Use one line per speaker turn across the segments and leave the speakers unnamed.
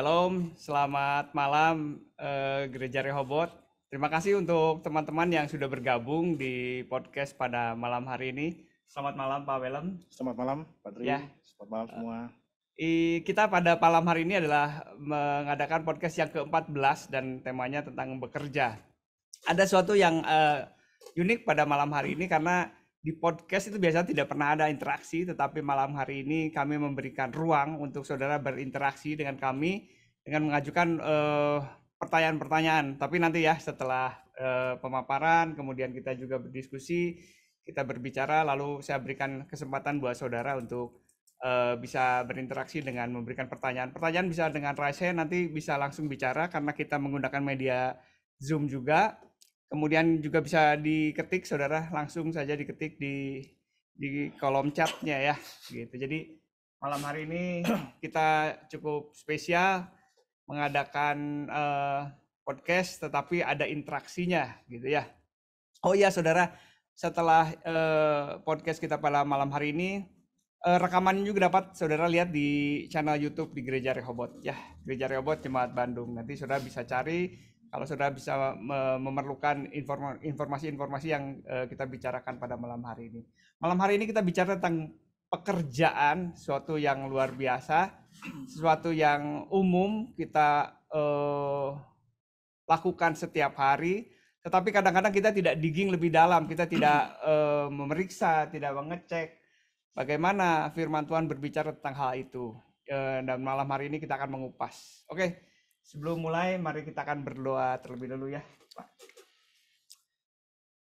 Shalom, selamat malam Gereja Rehoboth. Terima kasih untuk teman-teman yang sudah bergabung di podcast pada malam hari ini. Selamat malam Pak Welem.
Selamat malam Pak Tri,
Ya,
selamat malam semua.
kita pada malam hari ini adalah mengadakan podcast yang ke-14 dan temanya tentang bekerja. Ada sesuatu yang unik pada malam hari ini karena di podcast itu biasanya tidak pernah ada interaksi, tetapi malam hari ini kami memberikan ruang untuk saudara berinteraksi dengan kami dengan mengajukan pertanyaan-pertanyaan. Tapi nanti ya setelah pemaparan, kemudian kita juga berdiskusi, kita berbicara, lalu saya berikan kesempatan buat saudara untuk bisa berinteraksi dengan memberikan pertanyaan. Pertanyaan bisa dengan raise hand, nanti bisa langsung bicara karena kita menggunakan media Zoom juga. Kemudian juga bisa diketik, saudara langsung saja diketik di kolom chatnya ya, gitu. Jadi malam hari ini kita cukup spesial mengadakan podcast, tetapi ada interaksinya, gitu ya. Oh iya, saudara, setelah podcast kita pada malam hari ini, rekaman juga dapat saudara lihat di channel YouTube di Gereja Rehoboth ya, Gereja Rehoboth Jemaat Bandung. Nanti saudara bisa cari kalau saudara bisa memerlukan informasi-informasi yang kita bicarakan pada malam hari ini. Malam hari ini kita bicara tentang pekerjaan, sesuatu yang luar biasa, sesuatu yang umum kita lakukan setiap hari, tetapi kadang-kadang kita tidak digging lebih dalam, kita tidak memeriksa, tidak mengecek bagaimana firman Tuhan berbicara tentang hal itu. Dan malam hari ini kita akan mengupas. Oke, sebelum mulai mari kita akan berdoa terlebih dahulu ya.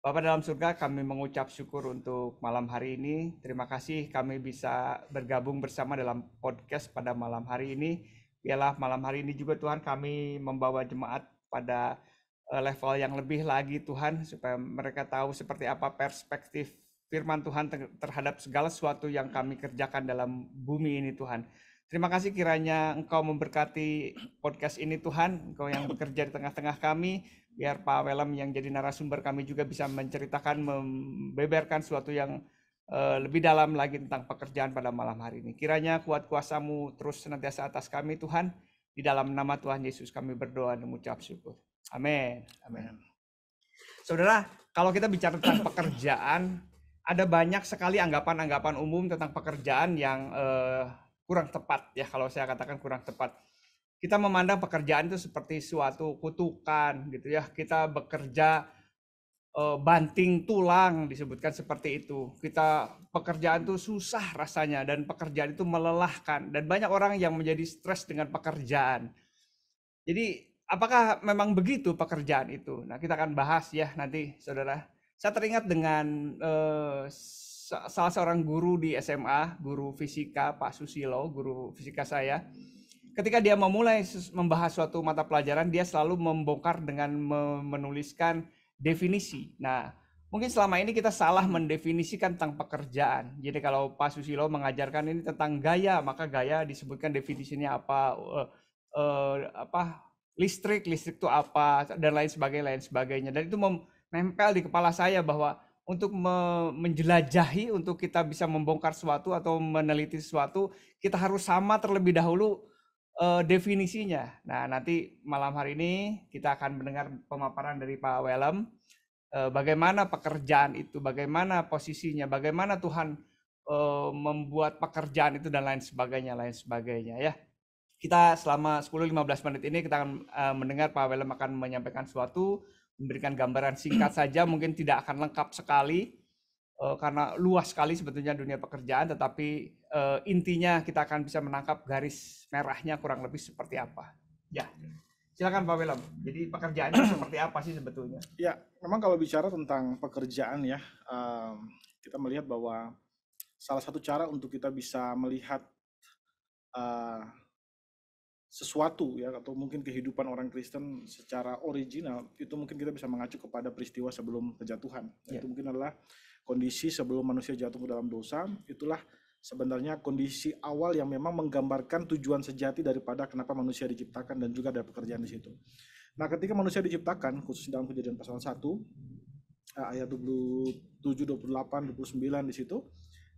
Bapa dalam surga, kami mengucap syukur untuk malam hari ini. Terima kasih kami bisa bergabung bersama dalam podcast pada malam hari ini. Biarlah malam hari ini juga Tuhan kami membawa jemaat pada level yang lebih lagi Tuhan, supaya mereka tahu seperti apa perspektif firman Tuhan terhadap segala sesuatu yang kami kerjakan dalam bumi ini Tuhan. Terima kasih kiranya Engkau memberkati podcast ini Tuhan, Engkau yang bekerja di tengah-tengah kami, biar Pak Welem yang jadi narasumber kami juga bisa menceritakan, membeberkan sesuatu yang lebih dalam lagi tentang pekerjaan pada malam hari ini. Kiranya kuat kuasa-Mu terus senantiasa atas kami Tuhan, di dalam nama Tuhan Yesus kami berdoa dan mengucap syukur. Amin. Amin. Saudara, kalau kita bicara tentang pekerjaan, ada banyak sekali anggapan-anggapan umum tentang pekerjaan yang kurang tepat ya, kalau saya katakan kurang tepat. Kita memandang pekerjaan itu seperti suatu kutukan gitu ya. Kita bekerja banting tulang, disebutkan seperti itu. Pekerjaan itu susah rasanya dan pekerjaan itu melelahkan, dan banyak orang yang menjadi stres dengan pekerjaan. Jadi apakah memang begitu pekerjaan itu? Nah, kita akan bahas ya nanti, saudara. Saya teringat dengan salah seorang guru di SMA, guru fisika, Pak Susilo, guru fisika saya. Ketika dia memulai membahas suatu mata pelajaran, dia selalu membongkar dengan menuliskan definisi. Nah, mungkin selama ini kita salah mendefinisikan tentang pekerjaan. Jadi kalau Pak Susilo mengajarkan ini tentang gaya, maka gaya disebutkan definisinya apa, listrik itu apa, dan lain sebagainya. Dan itu menempel di kepala saya bahwa untuk menjelajahi, untuk kita bisa membongkar sesuatu atau meneliti sesuatu, kita harus sama terlebih dahulu definisinya. Nah, nanti malam hari ini kita akan mendengar pemaparan dari Pak Welem, bagaimana pekerjaan itu, bagaimana posisinya, bagaimana Tuhan membuat pekerjaan itu dan lain sebagainya ya. Kita selama 10-15 menit ini kita akan mendengar Pak Welem akan menyampaikan sesuatu, memberikan gambaran singkat saja, mungkin tidak akan lengkap sekali karena luas sekali sebetulnya dunia pekerjaan, tetapi intinya kita akan bisa menangkap garis merahnya kurang lebih seperti apa. Ya, silakan Pak Welem. Jadi pekerjaannya seperti apa sih sebetulnya?
Ya, memang kalau bicara tentang pekerjaan ya, kita melihat bahwa salah satu cara untuk kita bisa melihat sesuatu ya, atau mungkin kehidupan orang Kristen secara original, itu mungkin kita bisa mengacu kepada peristiwa sebelum kejatuhan. Itu mungkin adalah kondisi sebelum manusia jatuh ke dalam dosa. Itulah sebenarnya kondisi awal yang memang menggambarkan tujuan sejati daripada kenapa manusia diciptakan dan juga ada pekerjaan di situ. Nah, ketika manusia diciptakan, khusus dalam Kejadian pasal 1 ayat 27, 28, 29 di situ,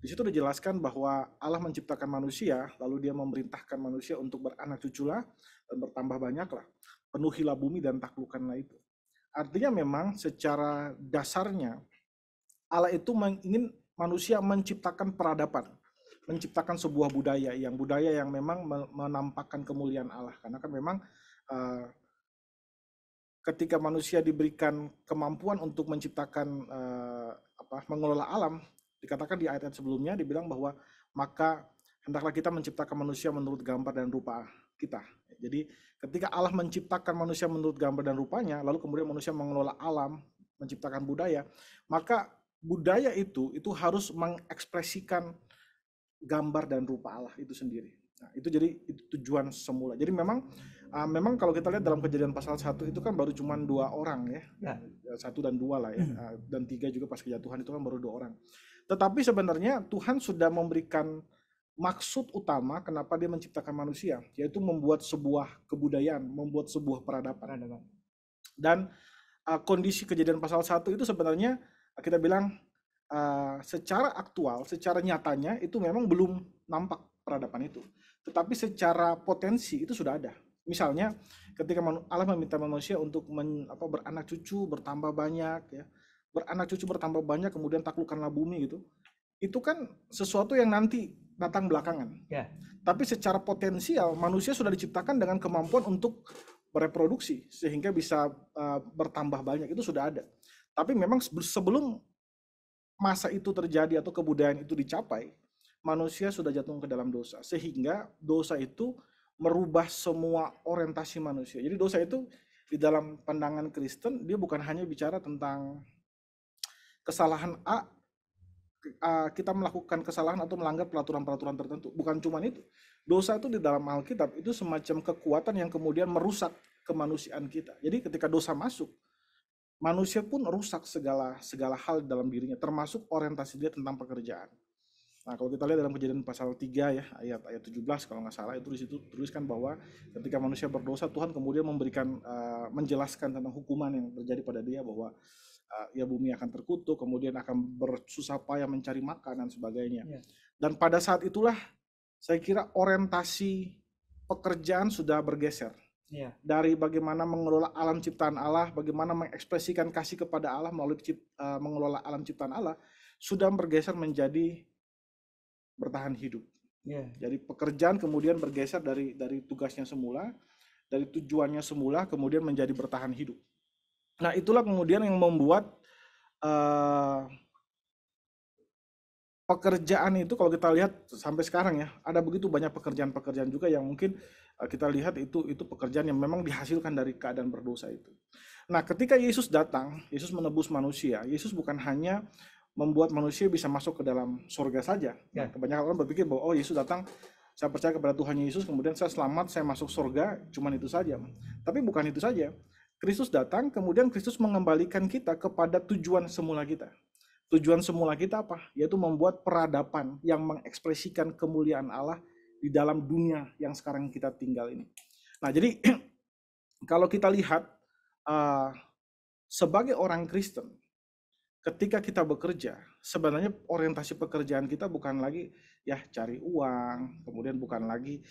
Di situ dijelaskan bahwa Allah menciptakan manusia, lalu dia memerintahkan manusia untuk beranak cuculah dan bertambah banyaklah. Penuhilah bumi dan taklukkanlah itu. Artinya memang secara dasarnya Allah itu ingin manusia menciptakan peradaban, menciptakan sebuah budaya yang memang menampakkan kemuliaan Allah. Karena kan memang uh, ketika manusia diberikan kemampuan untuk menciptakan mengelola alam, dikatakan di ayat-ayat sebelumnya dibilang bahwa maka hendaklah kita menciptakan manusia menurut gambar dan rupa kita. Jadi ketika Allah menciptakan manusia menurut gambar dan rupanya, lalu kemudian manusia mengelola alam, menciptakan budaya, maka budaya itu harus mengekspresikan gambar dan rupa Allah itu sendiri. Nah, itu jadi itu tujuan semula. Jadi memang kalau kita lihat dalam Kejadian pasal 1 itu kan baru cuma 2 orang ya. 1 dan 2 lah ya. Dan 3 juga pas kejatuhan itu kan baru 2 orang. Tetapi sebenarnya Tuhan sudah memberikan maksud utama kenapa dia menciptakan manusia, yaitu membuat sebuah kebudayaan, membuat sebuah peradaban. Dan kondisi Kejadian pasal 1 itu sebenarnya kita bilang secara aktual, secara nyatanya itu memang belum nampak peradaban itu. Tetapi secara potensi itu sudah ada. Misalnya ketika Allah meminta manusia untuk beranak cucu, bertambah banyak ya. Beranak cucu bertambah banyak, kemudian taklukkanlah bumi gitu. Itu kan sesuatu yang nanti datang belakangan. Yeah. Tapi secara potensial manusia sudah diciptakan dengan kemampuan untuk bereproduksi sehingga bisa bertambah banyak, itu sudah ada. Tapi memang sebelum masa itu terjadi atau kebudayaan itu dicapai, manusia sudah jatuh ke dalam dosa, sehingga dosa itu merubah semua orientasi manusia. Jadi dosa itu di dalam pandangan Kristen, dia bukan hanya bicara tentang kesalahan kita melakukan kesalahan atau melanggar peraturan-peraturan tertentu. Bukan cuma itu. Dosa itu di dalam Alkitab itu semacam kekuatan yang kemudian merusak kemanusiaan kita. Jadi ketika dosa masuk, manusia pun rusak segala hal dalam dirinya, termasuk orientasi dia tentang pekerjaan. Nah, kalau kita lihat dalam Kejadian pasal 3 ya, ayat 17 kalau nggak salah, itu di situ tuliskan bahwa ketika manusia berdosa, Tuhan kemudian menjelaskan tentang hukuman yang terjadi pada dia, bahwa ya bumi akan terkutuk, kemudian akan bersusah payah mencari makan dan sebagainya. Yeah. Dan pada saat itulah saya kira orientasi pekerjaan sudah bergeser. Yeah. Dari bagaimana mengelola alam ciptaan Allah, bagaimana mengekspresikan kasih kepada Allah melalui mengelola alam ciptaan Allah, sudah bergeser menjadi bertahan hidup. Yeah. Jadi pekerjaan kemudian bergeser dari tugasnya semula, dari tujuannya semula, kemudian menjadi bertahan hidup. Nah, itulah kemudian yang membuat pekerjaan itu, kalau kita lihat sampai sekarang ya, ada begitu banyak pekerjaan-pekerjaan juga yang mungkin kita lihat itu pekerjaan yang memang dihasilkan dari keadaan berdosa itu. Nah, ketika Yesus datang, Yesus menebus manusia. Yesus bukan hanya membuat manusia bisa masuk ke dalam surga saja. Nah, kebanyakan orang berpikir bahwa Yesus datang, saya percaya kepada Tuhan Yesus, kemudian saya selamat, saya masuk surga, cuman itu saja. Tapi bukan itu saja. Kristus datang, kemudian Kristus mengembalikan kita kepada tujuan semula kita. Tujuan semula kita apa? Yaitu membuat peradaban yang mengekspresikan kemuliaan Allah di dalam dunia yang sekarang kita tinggal ini. Nah, jadi kalau kita lihat sebagai orang Kristen, ketika kita bekerja, sebenarnya orientasi pekerjaan kita bukan lagi ya cari uang, kemudian bukan lagi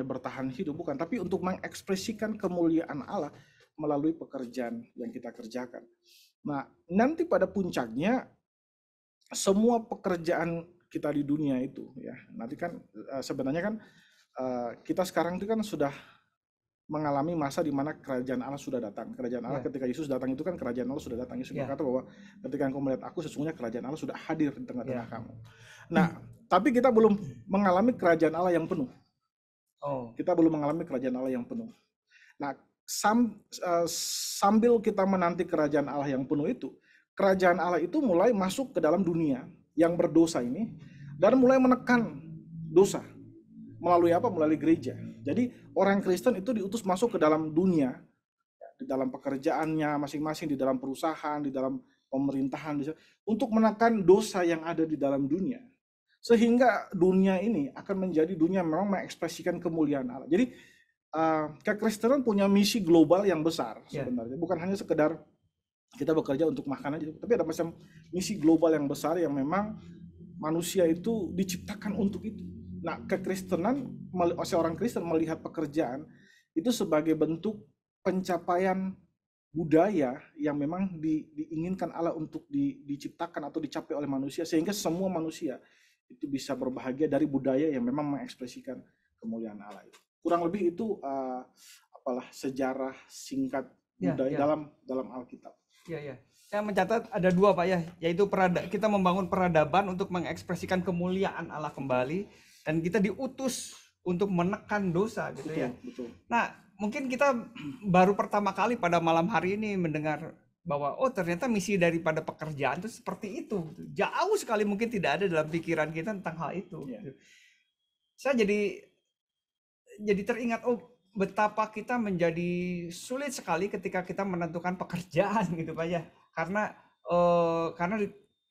bertahan hidup, bukan, tapi untuk mengekspresikan kemuliaan Allah melalui pekerjaan yang kita kerjakan. Nah, nanti pada puncaknya semua pekerjaan kita di dunia itu ya, nanti kan sebenarnya kan kita sekarang itu kan sudah mengalami masa di mana kerajaan Allah sudah datang. Kerajaan Allah ketika Yesus datang itu kan kerajaan Allah sudah datang. Yesus berkata bahwa ketika engkau melihat aku, sesungguhnya kerajaan Allah sudah hadir di tengah-tengah kamu. Nah, tapi kita belum mengalami kerajaan Allah yang penuh. Kita belum mengalami kerajaan Allah yang penuh. Nah, sambil kita menanti kerajaan Allah yang penuh itu, kerajaan Allah itu mulai masuk ke dalam dunia yang berdosa ini dan mulai menekan dosa. Melalui apa? Melalui gereja. Jadi orang Kristen itu diutus masuk ke dalam dunia, di dalam pekerjaannya masing-masing, di dalam perusahaan, di dalam pemerintahan, untuk menekan dosa yang ada di dalam dunia. Sehingga dunia ini akan menjadi dunia memang mengekspresikan kemuliaan Allah. Jadi kekristenan punya misi global yang besar sebenarnya. Bukan hanya sekedar kita bekerja untuk makan aja, tapi ada macam misi global yang besar yang memang manusia itu diciptakan untuk itu. Nah, kekristenan, seorang Kristen melihat pekerjaan itu sebagai bentuk pencapaian budaya yang memang diinginkan Allah untuk diciptakan atau dicapai oleh manusia, sehingga semua manusia itu bisa berbahagia dari budaya yang memang mengekspresikan kemuliaan Allah itu. Kurang lebih itu sejarah singkat budaya dalam Alkitab.
Iya. Saya mencatat ada 2 Pak ya, yaitu kita membangun peradaban untuk mengekspresikan kemuliaan Allah kembali, dan kita diutus untuk menekan dosa gitu.
Betul,
ya.
Betul.
Nah, mungkin kita baru pertama kali pada malam hari ini mendengar bahwa ternyata misi daripada pekerjaan itu seperti itu. Jauh sekali mungkin tidak ada dalam pikiran kita tentang hal itu.
Yeah.
Saya jadi teringat betapa kita menjadi sulit sekali ketika kita menentukan pekerjaan gitu Pak ya. Karena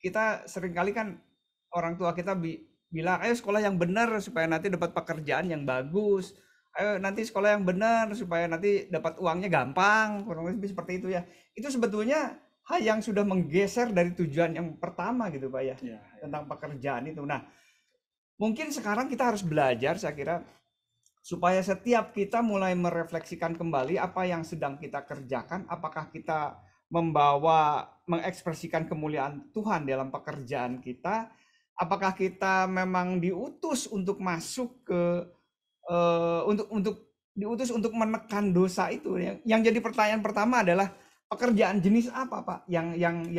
kita seringkali kan orang tua kita bilang ayo sekolah yang benar supaya nanti dapat pekerjaan yang bagus. Ayo nanti sekolah yang benar supaya nanti dapat uangnya gampang, kurang lebih seperti itu ya. Itu sebetulnya hal yang sudah menggeser dari tujuan yang pertama gitu Pak ya, tentang pekerjaan itu. Nah, mungkin sekarang kita harus belajar saya kira supaya setiap kita mulai merefleksikan kembali apa yang sedang kita kerjakan, apakah kita mengekspresikan kemuliaan Tuhan dalam pekerjaan kita, apakah kita memang diutus untuk masuk ke diutus untuk menekan dosa itu. Yang jadi pertanyaan pertama adalah pekerjaan jenis apa Pak yang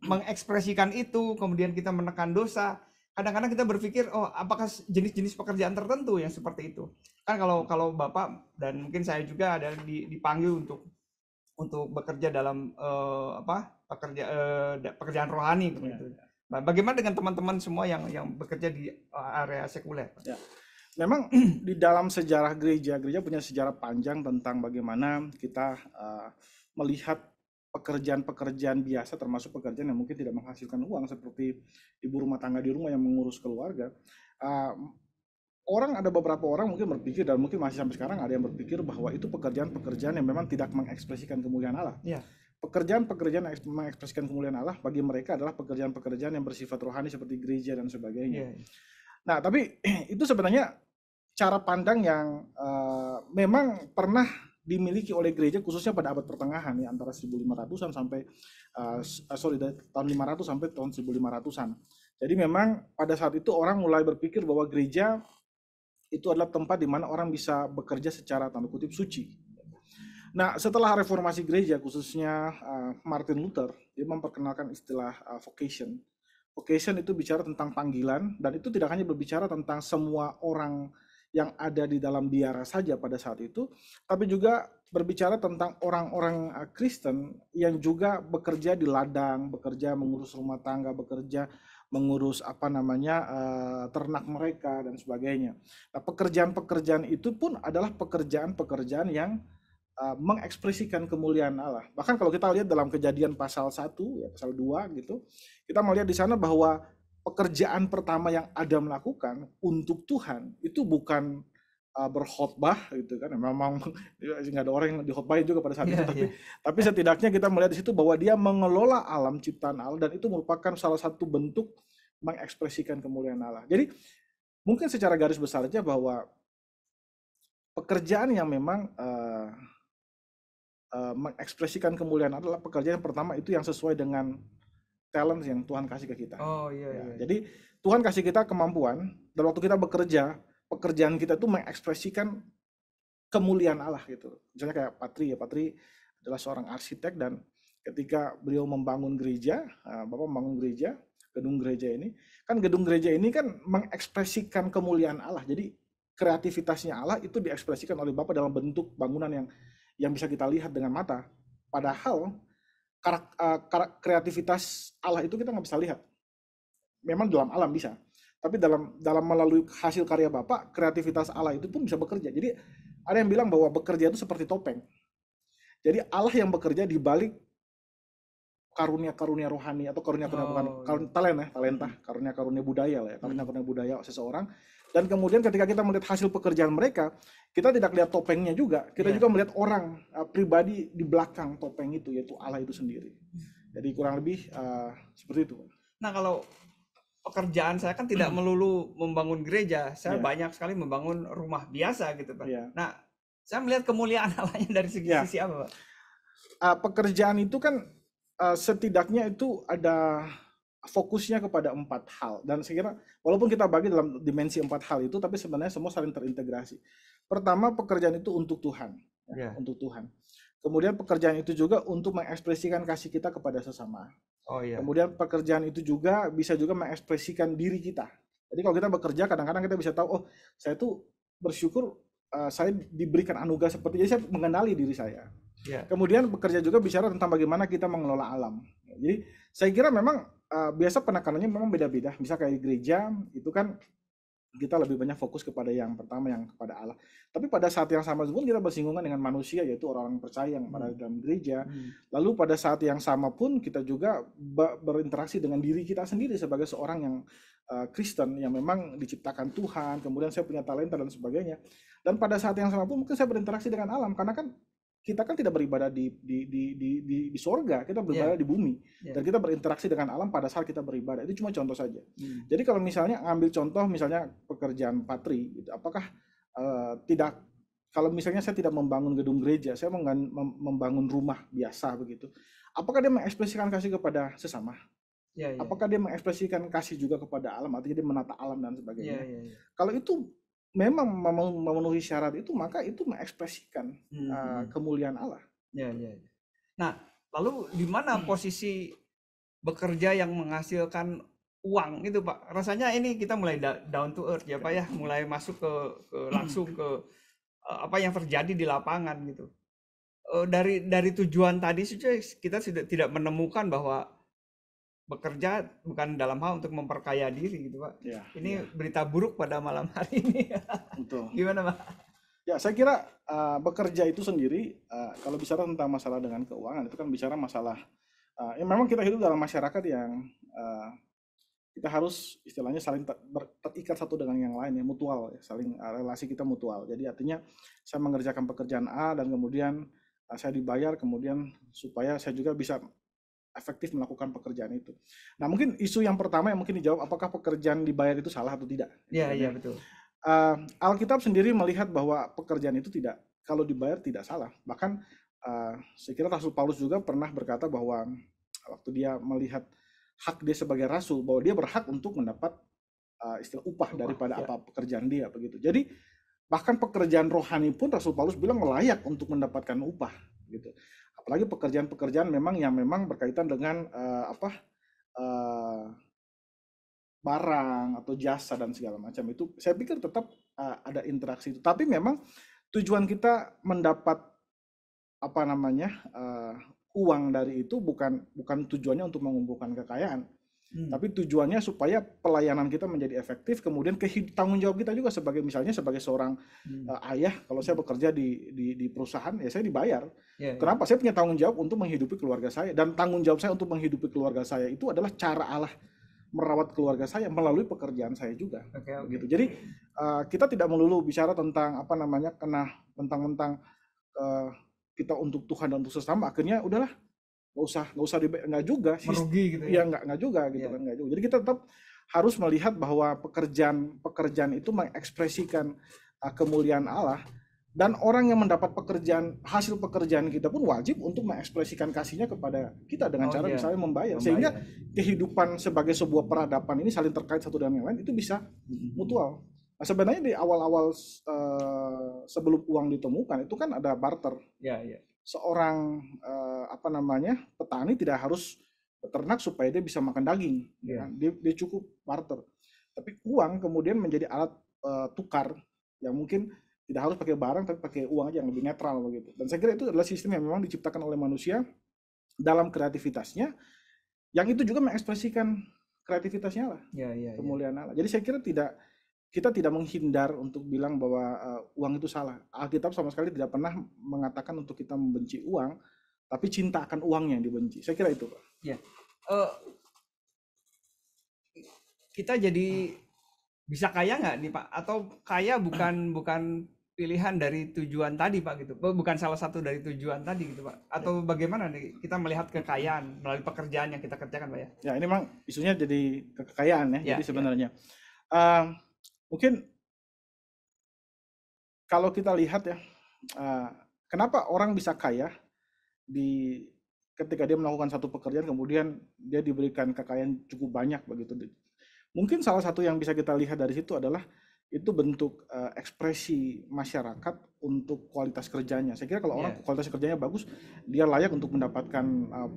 mengekspresikan itu, kemudian kita menekan dosa. Kadang-kadang kita berpikir apakah jenis-jenis pekerjaan tertentu yang seperti itu. Kan kalau Bapak dan mungkin saya juga ada dipanggil untuk bekerja dalam pekerjaan rohani gitu. Nah, bagaimana dengan teman-teman semua yang bekerja di area sekuler?
Ya. Memang di dalam sejarah gereja punya sejarah panjang tentang bagaimana kita melihat pekerjaan-pekerjaan biasa, termasuk pekerjaan yang mungkin tidak menghasilkan uang seperti ibu rumah tangga di rumah yang mengurus keluarga. Ada beberapa orang mungkin berpikir, dan mungkin masih sampai sekarang ada yang berpikir bahwa itu pekerjaan-pekerjaan yang memang tidak mengekspresikan kemuliaan Allah.
Yeah.
Pekerjaan-pekerjaan yang mengekspresikan kemuliaan Allah bagi mereka adalah pekerjaan-pekerjaan yang bersifat rohani seperti gereja dan sebagainya. Yeah. Nah, tapi itu sebenarnya cara pandang yang memang pernah dimiliki oleh gereja khususnya pada abad pertengahan ya, antara 1500-an sampai dari tahun 500 sampai tahun 1500-an. Jadi memang pada saat itu orang mulai berpikir bahwa gereja itu adalah tempat di mana orang bisa bekerja secara tanda kutip suci. Nah, setelah reformasi gereja khususnya Martin Luther, dia memperkenalkan istilah vocation. Vocation itu bicara tentang panggilan, dan itu tidak hanya berbicara tentang semua orang yang ada di dalam biara saja pada saat itu, tapi juga berbicara tentang orang-orang Kristen yang juga bekerja di ladang, bekerja mengurus rumah tangga, bekerja mengurus ternak mereka dan sebagainya. Nah, pekerjaan-pekerjaan itu pun adalah pekerjaan-pekerjaan yang mengekspresikan kemuliaan Allah. Bahkan kalau kita lihat dalam Kejadian pasal 1 ya, pasal 2 gitu, kita melihat di sana bahwa pekerjaan pertama yang Adam lakukan untuk Tuhan itu bukan berkhotbah gitu kan. Memang nggak ada orang yang dikhotbahin juga pada saat itu, tapi setidaknya kita melihat di situ bahwa dia mengelola alam ciptaan Allah, dan itu merupakan salah satu bentuk mengekspresikan kemuliaan Allah. Jadi mungkin secara garis besar aja bahwa pekerjaan yang memang mengekspresikan kemuliaan adalah pekerjaan yang pertama itu yang sesuai dengan talent yang Tuhan kasih ke kita. Jadi Tuhan kasih kita kemampuan, dan waktu kita bekerja, pekerjaan kita itu mengekspresikan kemuliaan Allah gitu. Misalnya kayak Patri adalah seorang arsitek, dan ketika beliau membangun gereja, Bapak membangun gereja, gedung gereja ini kan mengekspresikan kemuliaan Allah. Jadi kreativitasnya Allah itu diekspresikan oleh Bapak dalam bentuk bangunan yang bisa kita lihat dengan mata. Padahal kreativitas Allah itu kita nggak bisa lihat. Memang dalam alam bisa, tapi dalam melalui hasil karya Bapak, kreativitas Allah itu pun bisa bekerja. Jadi ada yang bilang bahwa bekerja itu seperti topeng. Jadi Allah yang bekerja di balik karunia-karunia rohani atau karunia-karunia talenta, karunia-karunia budaya lah ya, karunia-karunia budaya seseorang. Dan kemudian ketika kita melihat hasil pekerjaan mereka, kita tidak lihat topengnya juga, kita juga melihat orang pribadi di belakang topeng itu, yaitu Allah itu sendiri. Jadi kurang lebih seperti itu.
Nah, kalau pekerjaan saya kan tidak melulu membangun gereja, saya banyak sekali membangun rumah biasa gitu, Pak. Nah, saya melihat kemuliaan Allahnya dari sisi apa, Pak?
Pekerjaan itu kan setidaknya itu ada fokusnya kepada 4 hal, dan saya kira walaupun kita bagi dalam dimensi 4 hal itu, tapi sebenarnya semua saling terintegrasi. Pertama, pekerjaan itu untuk Tuhan, untuk Tuhan. Kemudian pekerjaan itu juga untuk mengekspresikan kasih kita kepada sesama. Kemudian pekerjaan itu juga bisa juga mengekspresikan diri kita. Jadi kalau kita bekerja, kadang-kadang kita bisa tahu, oh saya tuh bersyukur saya diberikan anugerah seperti, jadi saya mengenali diri saya. Kemudian bekerja juga bicara tentang bagaimana kita mengelola alam. Jadi saya kira memang biasa penekanannya memang beda-beda. Misal kayak di gereja itu kan kita lebih banyak fokus kepada yang pertama, yang kepada Allah. Tapi pada saat yang sama pun kita bersinggungan dengan manusia, yaitu orang-orang percaya yang ada dalam gereja. Lalu pada saat yang sama pun kita juga berinteraksi dengan diri kita sendiri sebagai seorang yang Kristen yang memang diciptakan Tuhan. Kemudian saya punya talenta dan sebagainya. Dan pada saat yang sama pun mungkin saya berinteraksi dengan alam, karena kan kita kan tidak beribadah di sorga, kita beribadah di bumi. Dan kita berinteraksi dengan alam pada saat kita beribadah. Itu cuma contoh saja. Jadi kalau misalnya ambil contoh misalnya pekerjaan Patri, gitu, apakah tidak, kalau misalnya saya tidak membangun gedung gereja, saya membangun rumah biasa begitu, apakah dia mengekspresikan kasih kepada sesama? Apakah dia mengekspresikan kasih juga kepada alam, artinya dia menata alam dan sebagainya? Kalau itu memang memenuhi syarat itu, maka itu mengekspresikan kemuliaan Allah.
Nah, lalu di mana posisi bekerja yang menghasilkan uang itu, Pak? Rasanya ini kita mulai down to earth ya, Pak ya, mulai masuk ke langsung ke apa yang terjadi di lapangan gitu. Dari tujuan tadi saja kita sudah tidak menemukan bahwa bekerja bukan dalam hal untuk memperkaya diri gitu, Pak. Ini berita buruk pada malam hari ini.
Betul.
Gimana, Pak?
Ya, saya kira bekerja itu sendiri, kalau bicara tentang masalah dengan keuangan, itu kan bicara masalah, ya memang kita hidup dalam masyarakat yang kita harus istilahnya saling terikat satu dengan yang lain, ya, mutual, ya, saling relasi kita mutual. Jadi artinya saya mengerjakan pekerjaan A dan kemudian saya dibayar, kemudian supaya saya juga bisa efektif melakukan pekerjaan itu. Nah, mungkin isu yang pertama yang mungkin dijawab, apakah pekerjaan dibayar itu salah atau tidak?
Iya, betul.
Alkitab sendiri melihat bahwa pekerjaan itu tidak, kalau dibayar tidak salah. Bahkan saya kira Rasul Paulus juga pernah berkata bahwa waktu dia melihat hak dia sebagai rasul, bahwa dia berhak untuk mendapat istilah upah daripada apa pekerjaan dia begitu. Jadi bahkan pekerjaan rohani pun Rasul Paulus bilang layak untuk mendapatkan upah gitu. Apalagi pekerjaan-pekerjaan memang yang memang berkaitan dengan barang atau jasa dan segala macam, itu saya pikir tetap ada interaksi itu. Tapi memang tujuan kita mendapat uang dari itu bukan tujuannya untuk mengumpulkan kekayaan, tapi tujuannya supaya pelayanan kita menjadi efektif, kemudian tanggung jawab kita juga sebagai, misalnya sebagai seorang ayah, kalau saya bekerja di perusahaan, ya saya dibayar. Kenapa? Saya punya tanggung jawab untuk menghidupi keluarga saya, dan tanggung jawab saya untuk menghidupi keluarga saya itu adalah cara Allah merawat keluarga saya melalui pekerjaan saya juga. Gitu. Jadi kita tidak melulu bicara tentang kena mentang-mentang kita untuk Tuhan dan untuk sesama, akhirnya udahlah nggak usah dibayar, nggak juga
merugi gitu ya.
Nggak juga gitu kan, nggak juga. Jadi kita tetap harus melihat bahwa pekerjaan itu mengekspresikan kemuliaan Allah, dan orang yang mendapat hasil pekerjaan kita pun wajib untuk mengekspresikan kasihnya kepada kita dengan cara misalnya membayar, sehingga kehidupan sebagai sebuah peradaban ini saling terkait satu dengan yang lain, itu bisa mutual. Nah, sebenarnya di awal-awal sebelum uang ditemukan itu kan ada barter. Seorang petani tidak harus beternak supaya dia bisa makan daging, dia cukup barter. Tapi uang kemudian menjadi alat tukar yang mungkin tidak harus pakai barang, tapi pakai uang aja yang lebih netral begitu. Dan saya kira itu adalah sistem yang memang diciptakan oleh manusia dalam kreativitasnya, yang itu juga mengekspresikan kreativitasnya lah, kemuliaan Allah. Jadi saya kira kita tidak menghindar untuk bilang bahwa uang itu salah. Alkitab sama sekali tidak pernah mengatakan untuk kita membenci uang, tapi cinta akan uangnya yang dibenci. Saya kira itu, Pak.
Kita jadi bisa kaya nggak nih Pak? Atau kaya bukan pilihan dari tujuan tadi Pak gitu? Bukan salah satu dari tujuan tadi gitu Pak? Atau bagaimana nih kita melihat kekayaan melalui pekerjaan yang kita kerjakan Pak ya?
Ya, ini memang isunya jadi kekayaan ya.
Ya,
Jadi
ya,
sebenarnya eh, mungkin kalau kita lihat ya, eh, kenapa orang bisa kaya di ketika dia melakukan satu pekerjaan kemudian dia diberikan kekayaan cukup banyak begitu. Mungkin salah satu yang bisa kita lihat dari situ adalah itu bentuk ekspresi masyarakat untuk kualitas kerjanya. Saya kira kalau orang
ya,
kualitas kerjanya bagus, dia layak untuk mendapatkan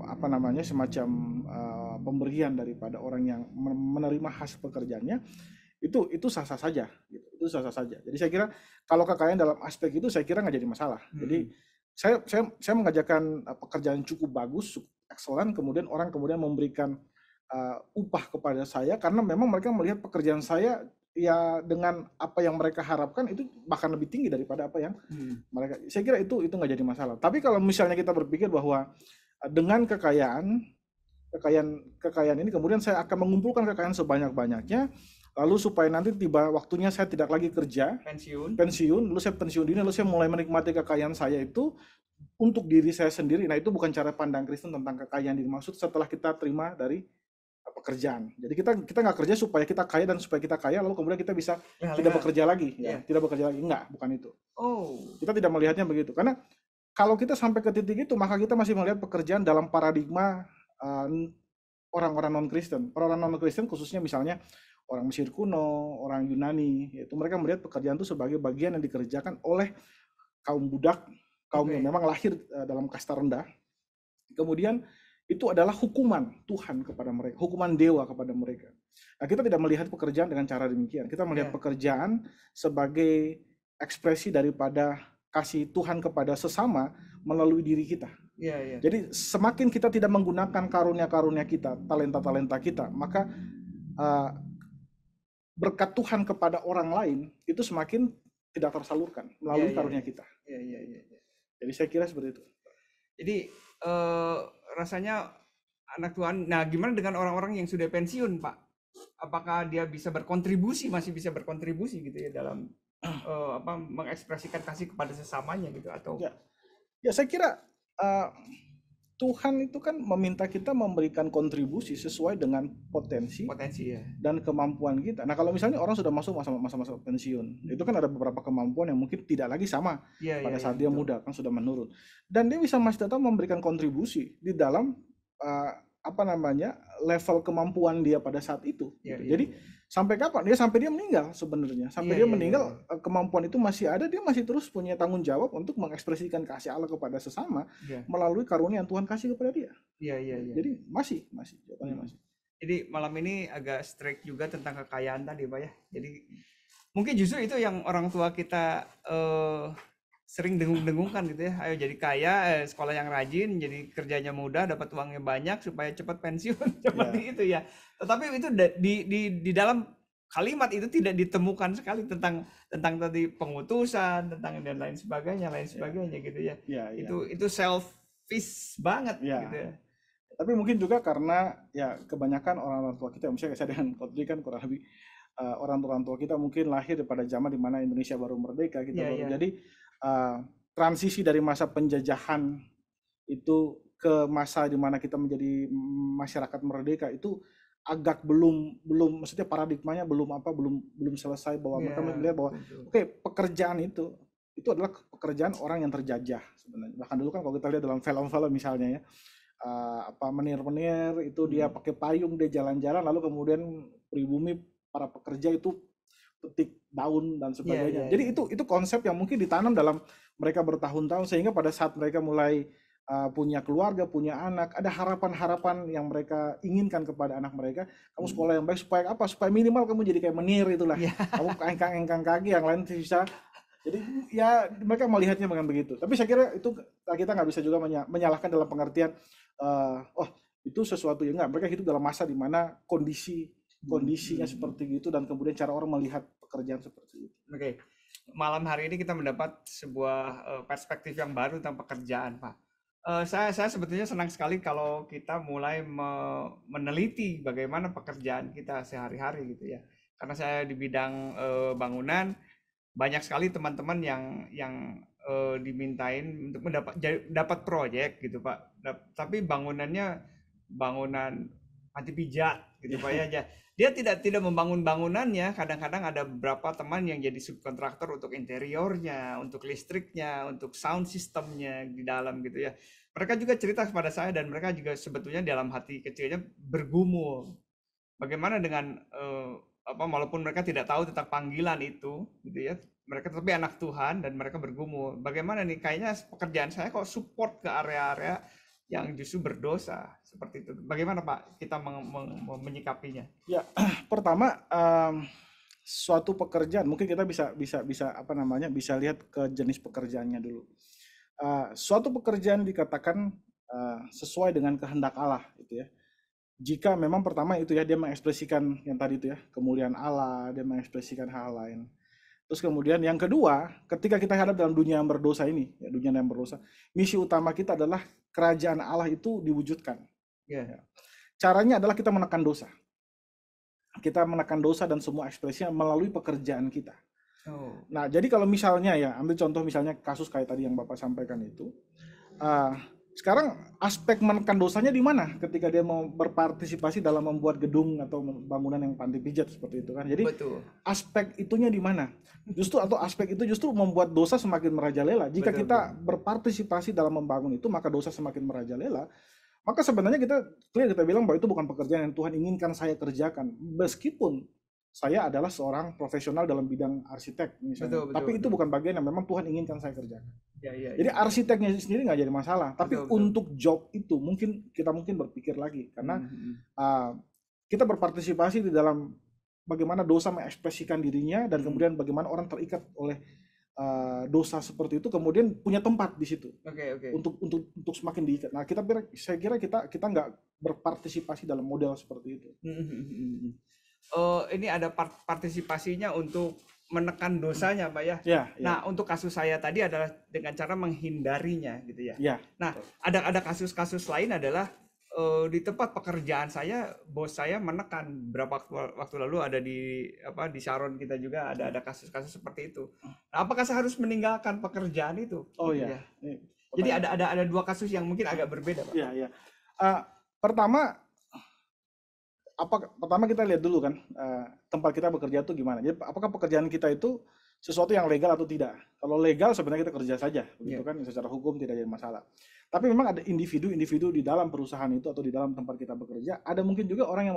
apa namanya semacam pemberian daripada orang yang menerima hasil pekerjaannya. Itu sah-sah saja, gitu. Itu sah-sah saja. Jadi saya kira kalau kekayaan dalam aspek itu saya kira nggak jadi masalah. Jadi saya mengajarkan pekerjaan cukup bagus, cukup excellent, kemudian orang kemudian memberikan upah kepada saya karena memang mereka melihat pekerjaan saya ya dengan apa yang mereka harapkan itu bahkan lebih tinggi daripada apa yang mereka. Saya kira itu nggak jadi masalah. Tapi kalau misalnya kita berpikir bahwa dengan kekayaan ini kemudian saya akan mengumpulkan kekayaan sebanyak-banyaknya lalu supaya nanti tiba waktunya saya tidak lagi kerja pensiun lalu saya pensiun dini lalu saya mulai menikmati kekayaan saya itu untuk diri saya sendiri. Nah, itu bukan cara pandang Kristen tentang kekayaan dimaksud setelah kita terima dari pekerjaan. Jadi kita nggak kerja supaya kita kaya dan supaya kita kaya lalu kemudian kita bisa tidak bekerja lagi ya, tidak bekerja lagi. Enggak, bukan itu. Kita tidak melihatnya begitu. Karena kalau kita sampai ke titik itu maka kita masih melihat pekerjaan dalam paradigma orang-orang non-Kristen. Orang-orang non-Kristen khususnya misalnya orang Mesir kuno, orang Yunani, yaitu mereka melihat pekerjaan itu sebagai bagian yang dikerjakan oleh kaum budak, kaum yang memang lahir dalam kasta rendah. Kemudian itu adalah hukuman Tuhan kepada mereka, hukuman dewa kepada mereka. Nah, kita tidak melihat pekerjaan dengan cara demikian. Kita melihat pekerjaan sebagai ekspresi daripada kasih Tuhan kepada sesama melalui diri kita. Jadi semakin kita tidak menggunakan karunia-karunia kita, talenta-talenta kita, maka berkat Tuhan kepada orang lain itu semakin tidak tersalurkan melalui karunia kita. Jadi saya kira seperti itu.
Jadi rasanya anak Tuhan. Nah, gimana dengan orang-orang yang sudah pensiun, Pak? Apakah dia bisa berkontribusi, masih bisa berkontribusi gitu ya dalam mengekspresikan kasih kepada sesamanya gitu atau?
Ya saya kira Tuhan itu kan meminta kita memberikan kontribusi sesuai dengan potensi
ya.
Dan kemampuan kita. Nah, kalau misalnya orang sudah masuk masa-masa pensiun, itu kan ada beberapa kemampuan yang mungkin tidak lagi sama pada saat dia muda, kan sudah menurun. Dan dia bisa masih tetap memberikan kontribusi di dalam level kemampuan dia pada saat itu. Gitu. Jadi sampai kapan? Sampai dia meninggal sebenarnya. Sampai dia meninggal, kemampuan itu masih ada, dia masih terus punya tanggung jawab untuk mengekspresikan kasih Allah kepada sesama melalui karunia yang Tuhan kasih kepada dia. Jadi masih jawabannya masih.
Jadi malam ini agak strict juga tentang kekayaan tadi, Pak ya. Jadi mungkin justru itu yang orang tua kita sering dengung-dengungkan gitu ya. Ayo jadi kaya, sekolah yang rajin, jadi kerjanya mudah, dapat uangnya banyak supaya cepat pensiun seperti itu ya. Tetapi itu di dalam kalimat itu tidak ditemukan sekali tentang tadi pengutusan, tentang dan lain sebagainya gitu ya. Itu selfish banget gitu ya.
Tapi mungkin juga karena ya kebanyakan orang tua kita, misalnya saya dengan Kodri kan kurang lebih orang tua kita mungkin lahir pada zaman di mana Indonesia baru merdeka gitu. Jadi transisi dari masa penjajahan itu ke masa di mana kita menjadi masyarakat merdeka itu agak belum maksudnya paradigmanya belum selesai bahwa mereka melihat bahwa pekerjaan itu adalah pekerjaan orang yang terjajah sebenarnya. Bahkan dulu kan kalau kita lihat dalam film-film misalnya ya menir-menir itu dia pakai payung, dia jalan-jalan lalu kemudian pribumi para pekerja itu petik daun dan sebagainya. Jadi itu konsep yang mungkin ditanam dalam mereka bertahun-tahun sehingga pada saat mereka mulai punya keluarga, punya anak, ada harapan-harapan yang mereka inginkan kepada anak mereka. Kamu sekolah yang baik supaya apa? Supaya minimal kamu jadi kayak menir itulah. Kamu engkang kaki, yang lain bisa. Jadi ya mereka melihatnya dengan begitu. Tapi saya kira itu kita nggak bisa juga menyalahkan dalam pengertian itu sesuatu yang enggak. Mereka hidup dalam masa di mana kondisinya seperti itu dan kemudian cara orang melihat pekerjaan seperti itu.
Oke. Malam hari ini kita mendapat sebuah perspektif yang baru tentang pekerjaan, Pak. Saya sebetulnya senang sekali kalau kita mulai meneliti bagaimana pekerjaan kita sehari-hari gitu ya. karena saya di bidang bangunan, banyak sekali teman-teman yang dimintain untuk dapat proyek gitu Pak. Tapi bangunannya bangunan anti pijat gitu Pak ya. Dia tidak membangun bangunannya. Kadang-kadang ada beberapa teman yang jadi subkontraktor untuk interiornya, untuk listriknya, untuk sound systemnya di dalam gitu ya. Mereka juga cerita kepada saya dan mereka juga sebetulnya dalam hati kecilnya bergumul. Bagaimana dengan walaupun mereka tidak tahu tentang panggilan itu, gitu ya, mereka tapi anak Tuhan dan mereka bergumul. Bagaimana nih? Kayaknya pekerjaan saya kok support ke area-area yang justru berdosa seperti itu. Bagaimana Pak kita menyikapinya?
Ya, pertama suatu pekerjaan mungkin kita bisa apa namanya bisa lihat ke jenis pekerjaannya dulu. Suatu pekerjaan dikatakan sesuai dengan kehendak Allah, gitu ya. Jika memang pertama itu ya dia mengekspresikan yang tadi itu ya kemuliaan Allah, dia mengekspresikan hal lain. Terus kemudian yang kedua, ketika kita hadap dalam dunia yang berdosa ini, ya, dunia yang berdosa, misi utama kita adalah kerajaan Allah itu diwujudkan.
Yeah.
Caranya adalah kita menekan dosa. Kita menekan dosa dan semua ekspresinya melalui pekerjaan kita.
Oh.
Nah, jadi kalau misalnya ya, ambil contoh misalnya kasus kayak tadi yang Bapak sampaikan itu, sekarang aspek menekan dosanya di mana ketika dia mau berpartisipasi dalam membuat gedung atau bangunan yang panti pijat seperti itu kan. Jadi betul. Aspek itunya di mana? Justru atau aspek itu justru membuat dosa semakin merajalela. Jika kita berpartisipasi dalam membangun itu, maka dosa semakin merajalela. Maka sebenarnya kita bilang bahwa itu bukan pekerjaan yang Tuhan inginkan saya kerjakan. Meskipun saya adalah seorang profesional dalam bidang arsitek misalnya. Tapi itu bukan bagian yang memang Tuhan inginkan saya kerjakan. Jadi arsiteknya sendiri nggak jadi masalah. Tapi untuk job itu kita mungkin berpikir lagi. Karena kita berpartisipasi di dalam bagaimana dosa mengekspresikan dirinya. Dan kemudian bagaimana orang terikat oleh dosa seperti itu. Kemudian punya tempat di situ. Untuk semakin diikat. Nah saya kira kita nggak berpartisipasi dalam model seperti itu.
Ini ada partisipasinya untuk menekan dosanya, Pak ya. Nah, untuk kasus saya tadi adalah dengan cara menghindarinya, gitu ya. Nah, ada kasus-kasus lain adalah di tempat pekerjaan saya, bos saya menekan. Berapa waktu lalu ada di Sharon kita juga ada kasus-kasus seperti itu. Nah, apakah saya harus meninggalkan pekerjaan itu?
Oh iya.
Jadi ada dua kasus yang mungkin agak berbeda, Pak.
Iya. Pertama kita lihat dulu kan tempat kita bekerja itu gimana. Jadi apakah pekerjaan kita itu sesuatu yang legal atau tidak? Kalau legal sebenarnya kita kerja saja, begitu kan, secara hukum tidak ada masalah. Tapi memang ada individu di dalam perusahaan itu atau di dalam tempat kita bekerja, ada mungkin juga orang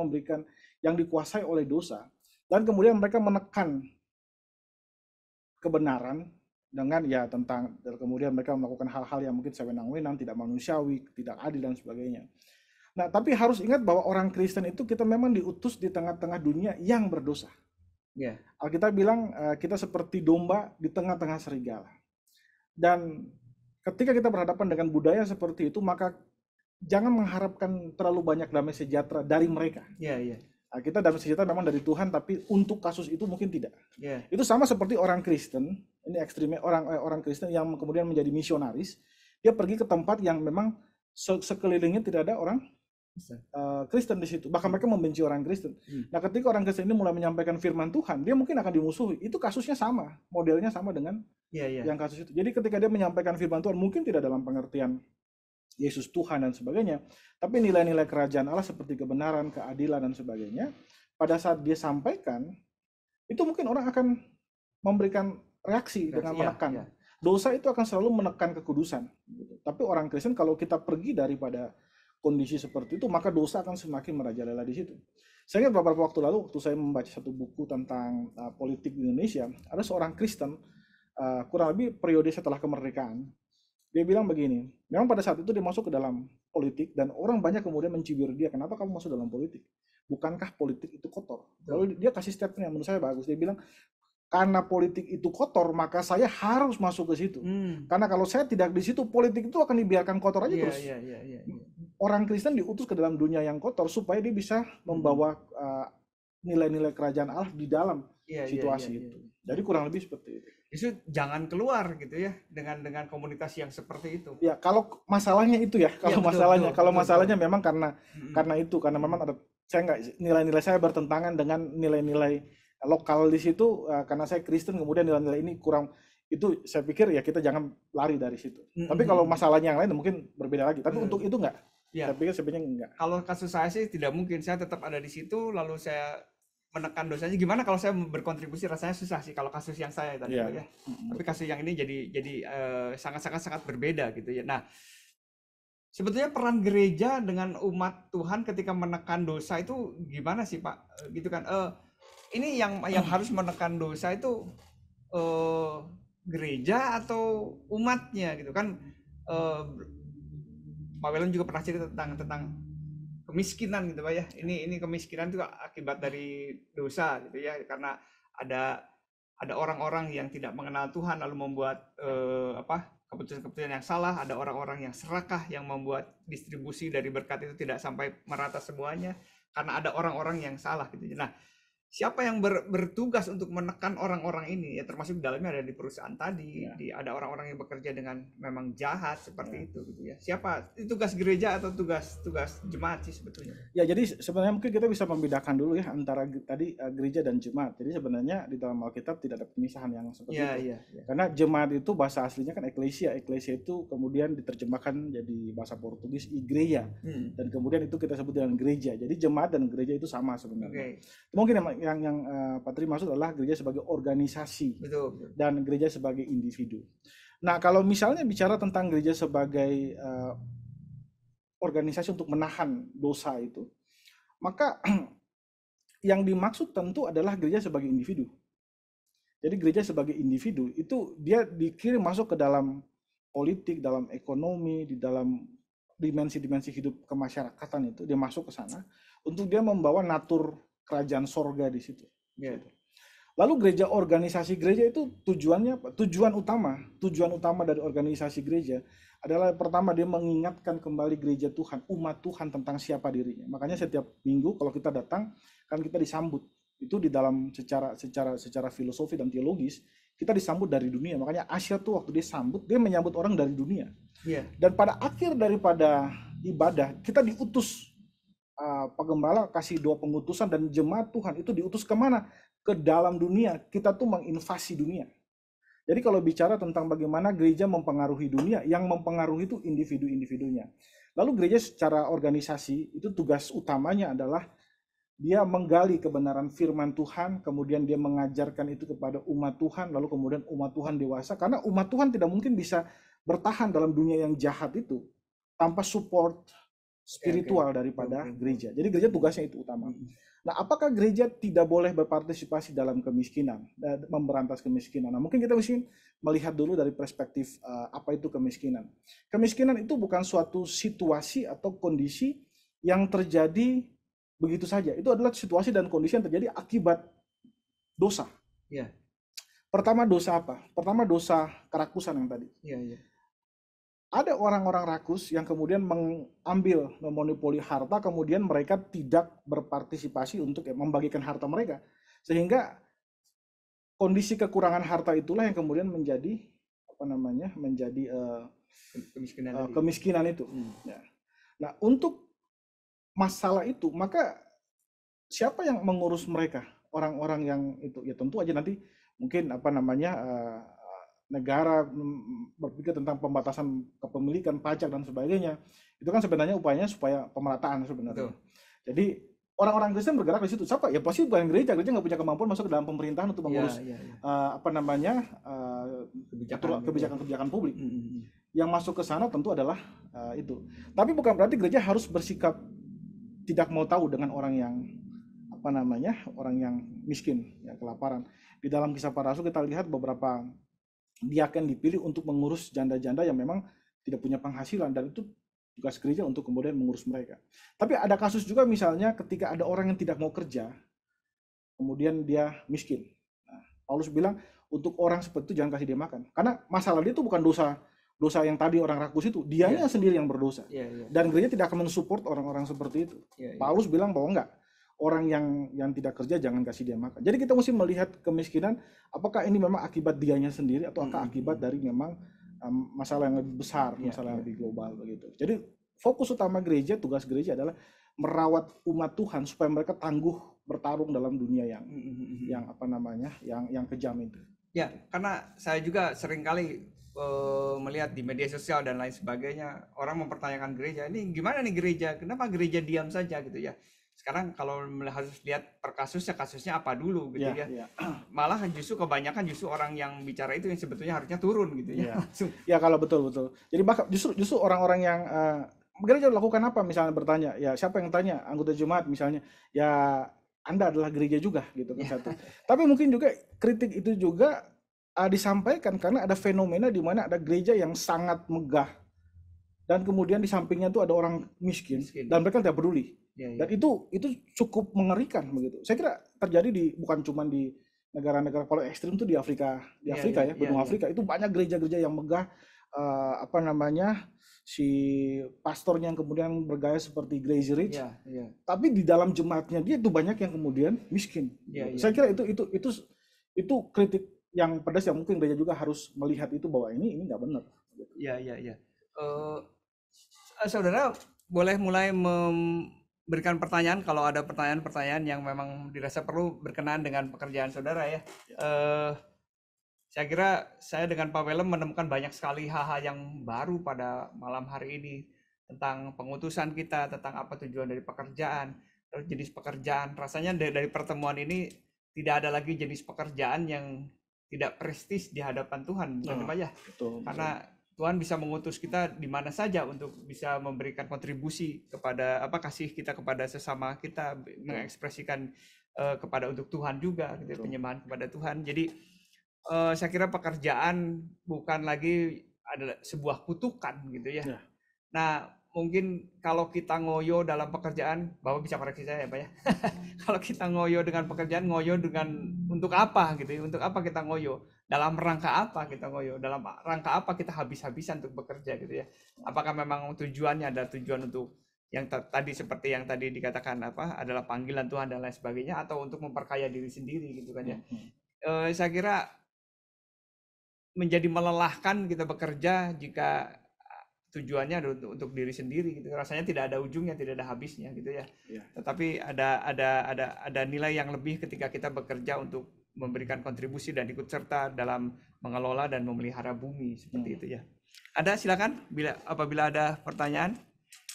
yang dikuasai oleh dosa dan kemudian mereka menekan kebenaran dengan kemudian mereka melakukan hal-hal yang mungkin sewenang-wenang, tidak manusiawi, tidak adil dan sebagainya. Nah, tapi harus ingat bahwa orang Kristen itu kita memang diutus di tengah-tengah dunia yang berdosa. Alkitab bilang kita seperti domba di tengah-tengah serigala. Dan ketika kita berhadapan dengan budaya seperti itu, maka jangan mengharapkan terlalu banyak damai sejahtera dari mereka. Kita damai sejahtera memang dari Tuhan, tapi untuk kasus itu mungkin tidak. Itu sama seperti orang Kristen, ini ekstrimnya orang Kristen yang kemudian menjadi misionaris, dia pergi ke tempat yang memang sekelilingnya tidak ada orang Kristen di situ, bahkan mereka membenci orang Kristen. Nah, ketika orang Kristen ini mulai menyampaikan firman Tuhan, dia mungkin akan dimusuhi. Itu kasusnya sama, modelnya sama dengan yang kasus itu. Jadi ketika dia menyampaikan firman Tuhan, mungkin tidak dalam pengertian Yesus Tuhan dan sebagainya, tapi nilai-nilai kerajaan Allah seperti kebenaran, keadilan dan sebagainya, pada saat dia sampaikan, itu mungkin orang akan memberikan reaksi dengan menekan. Dosa itu akan selalu menekan kekudusan. Tapi orang Kristen kalau kita pergi daripada kondisi seperti itu, maka dosa akan semakin merajalela di situ. Saya ingat beberapa waktu lalu, waktu saya membaca satu buku tentang politik di Indonesia, ada seorang Kristen, kurang lebih periode setelah kemerdekaan, dia bilang begini, memang pada saat itu dia masuk ke dalam politik, dan orang banyak kemudian mencibir dia, kenapa kamu masuk dalam politik? Bukankah politik itu kotor? Lalu dia kasih statement yang menurut saya bagus, dia bilang, karena politik itu kotor, maka saya harus masuk ke situ. Karena kalau saya tidak di situ, politik itu akan dibiarkan kotor aja terus. Orang Kristen diutus ke dalam dunia yang kotor supaya dia bisa membawa nilai-nilai kerajaan Allah di dalam situasi itu. Jadi kurang lebih seperti itu.
Itu jangan keluar gitu ya dengan komunitas yang seperti itu.
Ya, kalau masalahnya itu ya, kalau masalahnya memang karena memang ada nilai-nilai saya bertentangan dengan nilai-nilai lokal di situ, karena saya Kristen kemudian nilai-nilai ini kurang, itu saya pikir ya kita jangan lari dari situ. Tapi kalau masalahnya yang lain mungkin berbeda lagi. Tapi untuk itu enggak.
Ya.
Saya pikir sebenarnya enggak.
Kalau kasus saya sih tidak mungkin, saya tetap ada di situ lalu saya menekan dosanya. Gimana kalau saya berkontribusi, rasanya susah sih kalau kasus yang saya tadi ya. Tapi kasus yang ini jadi sangat berbeda gitu ya. Nah, sebetulnya peran gereja dengan umat Tuhan ketika menekan dosa itu gimana sih Pak? Gitu kan. Ini yang harus menekan dosa itu gereja atau umatnya gitu kan. Pak Welon juga pernah cerita tentang kemiskinan gitu Pak ya. Ini kemiskinan itu akibat dari dosa gitu ya, karena ada orang-orang yang tidak mengenal Tuhan lalu membuat keputusan-keputusan yang salah, ada orang-orang yang serakah yang membuat distribusi dari berkat itu tidak sampai merata semuanya karena ada orang-orang yang salah gitu. Nah, siapa yang bertugas untuk menekan orang-orang ini ya, termasuk dalamnya ada di perusahaan tadi, ada orang-orang yang bekerja dengan memang jahat seperti itu gitu ya. Siapa? Itu tugas gereja atau tugas jemaat sih sebetulnya?
Ya, jadi sebenarnya mungkin kita bisa membedakan dulu ya antara tadi gereja dan jemaat. Jadi sebenarnya di dalam Alkitab tidak ada pemisahan yang seperti itu. Karena jemaat itu bahasa aslinya kan eklesia. Eklesia itu kemudian diterjemahkan jadi bahasa Portugis igreja. Dan kemudian itu kita sebut dengan gereja. Jadi jemaat dan gereja itu sama sebenarnya. Mungkin yang Pak Tri maksud adalah gereja sebagai organisasi.
Betul.
Dan gereja sebagai individu. Nah, kalau misalnya bicara tentang gereja sebagai organisasi untuk menahan dosa itu, maka yang dimaksud tentu adalah gereja sebagai individu. Jadi gereja sebagai individu itu dia dikirim masuk ke dalam politik, dalam ekonomi, di dalam dimensi-dimensi hidup kemasyarakatan itu, dia masuk ke sana untuk dia membawa natur kerajaan sorga di situ. Lalu gereja, organisasi gereja itu tujuannya apa? Tujuan utama dari organisasi gereja adalah pertama dia mengingatkan kembali gereja Tuhan, umat Tuhan tentang siapa dirinya. Makanya setiap minggu kalau kita datang kan kita disambut. Itu di dalam secara filosofi dan teologis kita disambut dari dunia. Makanya Asia tuh waktu dia menyambut orang dari dunia. Dan pada akhir daripada ibadah kita diutus. Pak Gembala kasih 2 pengutusan dan jemaat Tuhan itu diutus kemana? Ke dalam dunia. Kita tuh menginvasi dunia. Jadi kalau bicara tentang bagaimana gereja mempengaruhi dunia, yang mempengaruhi itu individu-individunya. Lalu gereja secara organisasi itu tugas utamanya adalah dia menggali kebenaran firman Tuhan, kemudian dia mengajarkan itu kepada umat Tuhan, lalu kemudian umat Tuhan dewasa. Karena umat Tuhan tidak mungkin bisa bertahan dalam dunia yang jahat itu tanpa support spiritual daripada gereja. Jadi gereja tugasnya itu utama. Nah, apakah gereja tidak boleh berpartisipasi dalam kemiskinan, memberantas kemiskinan? Nah, mungkin kita mesti melihat dulu dari perspektif apa itu kemiskinan. Kemiskinan itu bukan suatu situasi atau kondisi yang terjadi begitu saja. Itu adalah situasi dan kondisi yang terjadi akibat dosa. Pertama dosa apa? Pertama dosa kerakusan yang tadi. Ada orang-orang rakus yang kemudian mengambil, memonopoli harta, kemudian mereka tidak berpartisipasi untuk membagikan harta mereka. Sehingga kondisi kekurangan harta itulah yang kemudian menjadi kemiskinan itu. Nah, untuk masalah itu, maka siapa yang mengurus mereka? Orang-orang yang itu, ya tentu aja nanti mungkin negara berpikir tentang pembatasan kepemilikan, pajak dan sebagainya. Itu kan sebenarnya upayanya supaya pemerataan sebenarnya. Jadi orang-orang Kristen bergerak di situ. Siapa? Ya pasti bukan gereja. Gereja nggak punya kemampuan masuk ke dalam pemerintahan untuk mengurus kebijakan-kebijakan publik. Yang masuk ke sana tentu adalah itu. Tapi bukan berarti gereja harus bersikap tidak mau tahu dengan orang yang orang yang miskin, ya, kelaparan. Di dalam Kisah Para Rasul kita lihat beberapa diaken dipilih untuk mengurus janda-janda yang memang tidak punya penghasilan, dan itu tugas gereja untuk kemudian mengurus mereka. Tapi ada kasus juga misalnya ketika ada orang yang tidak mau kerja, kemudian dia miskin. Nah, Paulus bilang untuk orang seperti itu jangan kasih dia makan, karena masalah dia itu bukan dosa yang tadi orang rakus itu, dianya sendiri yang berdosa. Dan gereja tidak akan mensupport orang-orang seperti itu. Paulus bilang bahwa enggak, orang yang tidak kerja jangan kasih dia makan. Jadi kita mesti melihat kemiskinan, apakah ini memang akibat dianya sendiri atau akibat dari memang masalah yang lebih besar, masalah yang lebih global begitu. Jadi fokus utama gereja, tugas gereja adalah merawat umat Tuhan supaya mereka tangguh bertarung dalam dunia yang apa namanya, yang kejam itu.
Ya, karena saya juga seringkali melihat di media sosial dan lain sebagainya, orang mempertanyakan gereja, ini gimana nih gereja, kenapa gereja diam saja gitu ya. Sekarang kalau harus lihat per kasusnya apa dulu gitu ya. Malah justru kebanyakan orang yang bicara itu yang sebetulnya harusnya turun gitu ya.
Ya kalau betul. Jadi justru orang-orang yang gereja lakukan apa, misalnya bertanya, ya siapa yang tanya, anggota jemaat misalnya, ya Anda adalah gereja juga gitu kan satu. Tapi mungkin juga kritik itu juga disampaikan karena ada fenomena di mana ada gereja yang sangat megah dan kemudian di sampingnya itu ada orang miskin. Dan mereka tidak peduli. Dan itu cukup mengerikan begitu. Saya kira terjadi bukan cuma di negara-negara, kalau ekstrim itu di Afrika benua Afrika itu banyak gereja-gereja yang megah, apa namanya, si pastornya yang kemudian bergaya seperti Crazy Rich, tapi di dalam jemaatnya dia itu banyak yang kemudian miskin. Saya kira itu kritik yang pedas yang mungkin gereja juga harus melihat itu, bahwa ini nggak benar.
Iya. Saudara boleh mulai memberikan pertanyaan kalau ada pertanyaan-pertanyaan yang memang dirasa perlu berkenaan dengan pekerjaan saudara ya. Saya kira saya dengan Pak Willem menemukan banyak sekali hal-hal yang baru pada malam hari ini tentang pengutusan kita, tentang apa tujuan dari pekerjaan, terus jenis pekerjaan. Rasanya dari pertemuan ini tidak ada lagi jenis pekerjaan yang tidak prestis di hadapan Tuhan, bukan Pak ya? Karena Tuhan bisa mengutus kita di mana saja untuk bisa memberikan kontribusi kepada kasih kita kepada sesama kita, mengekspresikan kepada untuk Tuhan juga, gitu, penyembahan kepada Tuhan. Jadi saya kira pekerjaan bukan lagi adalah sebuah kutukan gitu ya. Nah, mungkin kalau kita ngoyo dalam pekerjaan, Bapak bisa koreksi saya ya Pak ya. Kalau kita ngoyo dengan pekerjaan, ngoyo dengan untuk apa gitu ya? Untuk apa kita ngoyo? Dalam rangka apa kita ngoyo? Dalam rangka apa kita habis-habisan untuk bekerja gitu ya? Apakah memang tujuannya ada tujuan untuk yang tadi seperti yang tadi dikatakan adalah panggilan Tuhan dan lain sebagainya, atau untuk memperkaya diri sendiri gitu kan ya? Saya kira menjadi melelahkan kita bekerja jika tujuannya untuk diri sendiri gitu. Rasanya tidak ada ujungnya, tidak ada habisnya gitu ya. Tetapi ada nilai yang lebih ketika kita bekerja untuk memberikan kontribusi dan ikut serta dalam mengelola dan memelihara bumi seperti itu ya. Ada, silakan apabila ada pertanyaan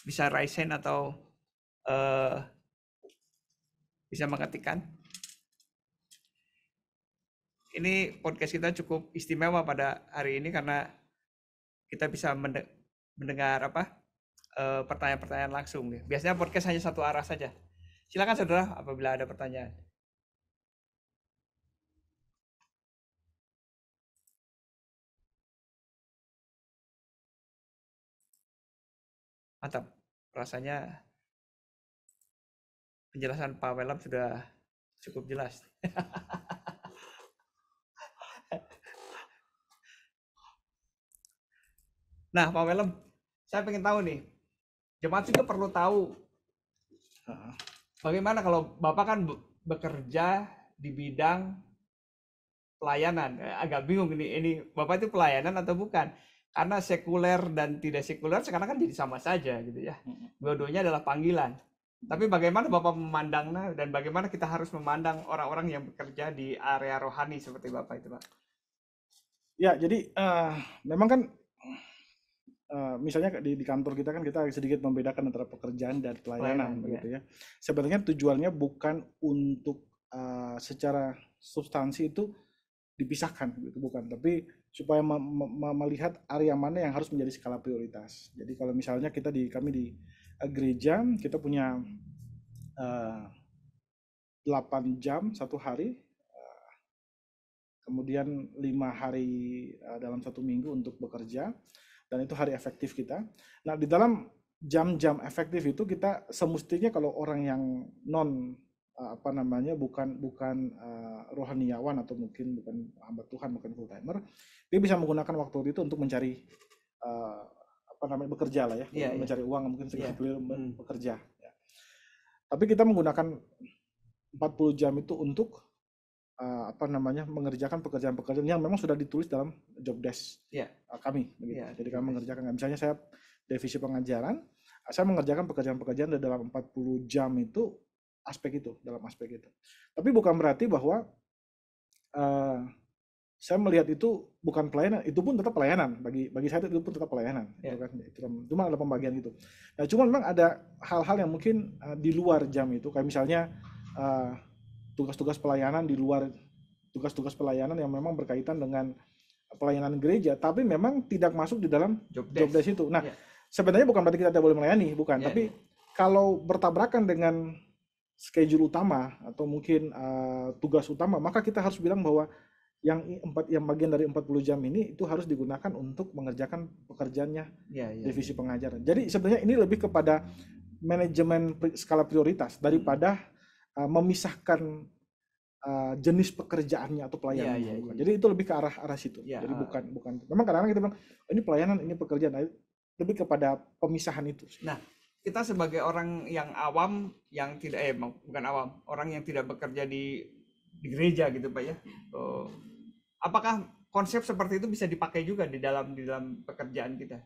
bisa raise hand atau bisa mengetikkan. Ini podcast kita cukup istimewa pada hari ini karena kita bisa mendengar pertanyaan-pertanyaan langsung. Biasanya podcast hanya satu arah saja. Silakan saudara apabila ada pertanyaan. Mantap. Rasanya penjelasan Pak Willem sudah cukup jelas. Nah, Pak Willem, saya pengen tahu nih, jemaat juga perlu tahu bagaimana kalau Bapak kan bekerja di bidang pelayanan. Agak bingung ini Bapak itu pelayanan atau bukan? Karena sekuler dan tidak sekuler sekarang kan jadi sama saja gitu ya. Dua-duanya adalah panggilan. Tapi bagaimana Bapak memandangnya dan bagaimana kita harus memandang orang-orang yang bekerja di area rohani seperti Bapak itu, Pak?
Ya, jadi memang kan misalnya di kantor kita kan kita sedikit membedakan antara pekerjaan dan pelayanan begitu ya. Sebenarnya tujuannya bukan untuk secara substansi itu dipisahkan gitu, bukan, tapi supaya melihat area mana yang harus menjadi skala prioritas. Jadi kalau misalnya kami di gereja kita punya 8 jam satu hari, kemudian 5 hari dalam satu minggu untuk bekerja, dan itu hari efektif kita. Nah, di dalam jam-jam efektif itu kita semestinya, kalau orang yang bukan rohaniawan atau mungkin bukan hamba Tuhan, bukan full timer, dia bisa menggunakan waktu itu untuk mencari bekerja lah ya, mencari uang, mungkin bekerja. Ya. Tapi kita menggunakan 40 jam itu untuk mengerjakan pekerjaan-pekerjaan yang memang sudah ditulis dalam job desk kami begitu. Jadi kami mengerjakan, misalnya saya divisi pengajaran, saya mengerjakan pekerjaan-pekerjaan dalam 40 jam itu dalam aspek itu. Tapi bukan berarti bahwa saya melihat itu bukan pelayanan, itu pun tetap pelayanan bagi saya, itu pun tetap pelayanan, gitu kan. Cuma ada pembagian gitu. Nah, cuma memang ada hal-hal yang mungkin di luar jam itu, kayak misalnya tugas-tugas pelayanan di luar tugas-tugas pelayanan yang memang berkaitan dengan pelayanan gereja, tapi memang tidak masuk di dalam job desk itu. Nah, sebenarnya bukan berarti kita tidak boleh melayani, bukan. Tapi kalau bertabrakan dengan schedule utama atau mungkin tugas utama, maka kita harus bilang bahwa yang bagian dari 40 jam ini itu harus digunakan untuk mengerjakan pekerjaannya divisi pengajaran. Jadi sebenarnya ini lebih kepada manajemen skala prioritas daripada memisahkan jenis pekerjaannya atau pelayanan. Jadi itu lebih ke arah situ. Jadi bukan. Memang kadang-kadang kita bilang ini pelayanan, ini pekerjaan. Lebih kepada pemisahan itu.
Nah, kita sebagai orang yang awam, yang tidak bukan awam, orang yang tidak bekerja di gereja gitu Pak ya. Apakah konsep seperti itu bisa dipakai juga di dalam pekerjaan kita?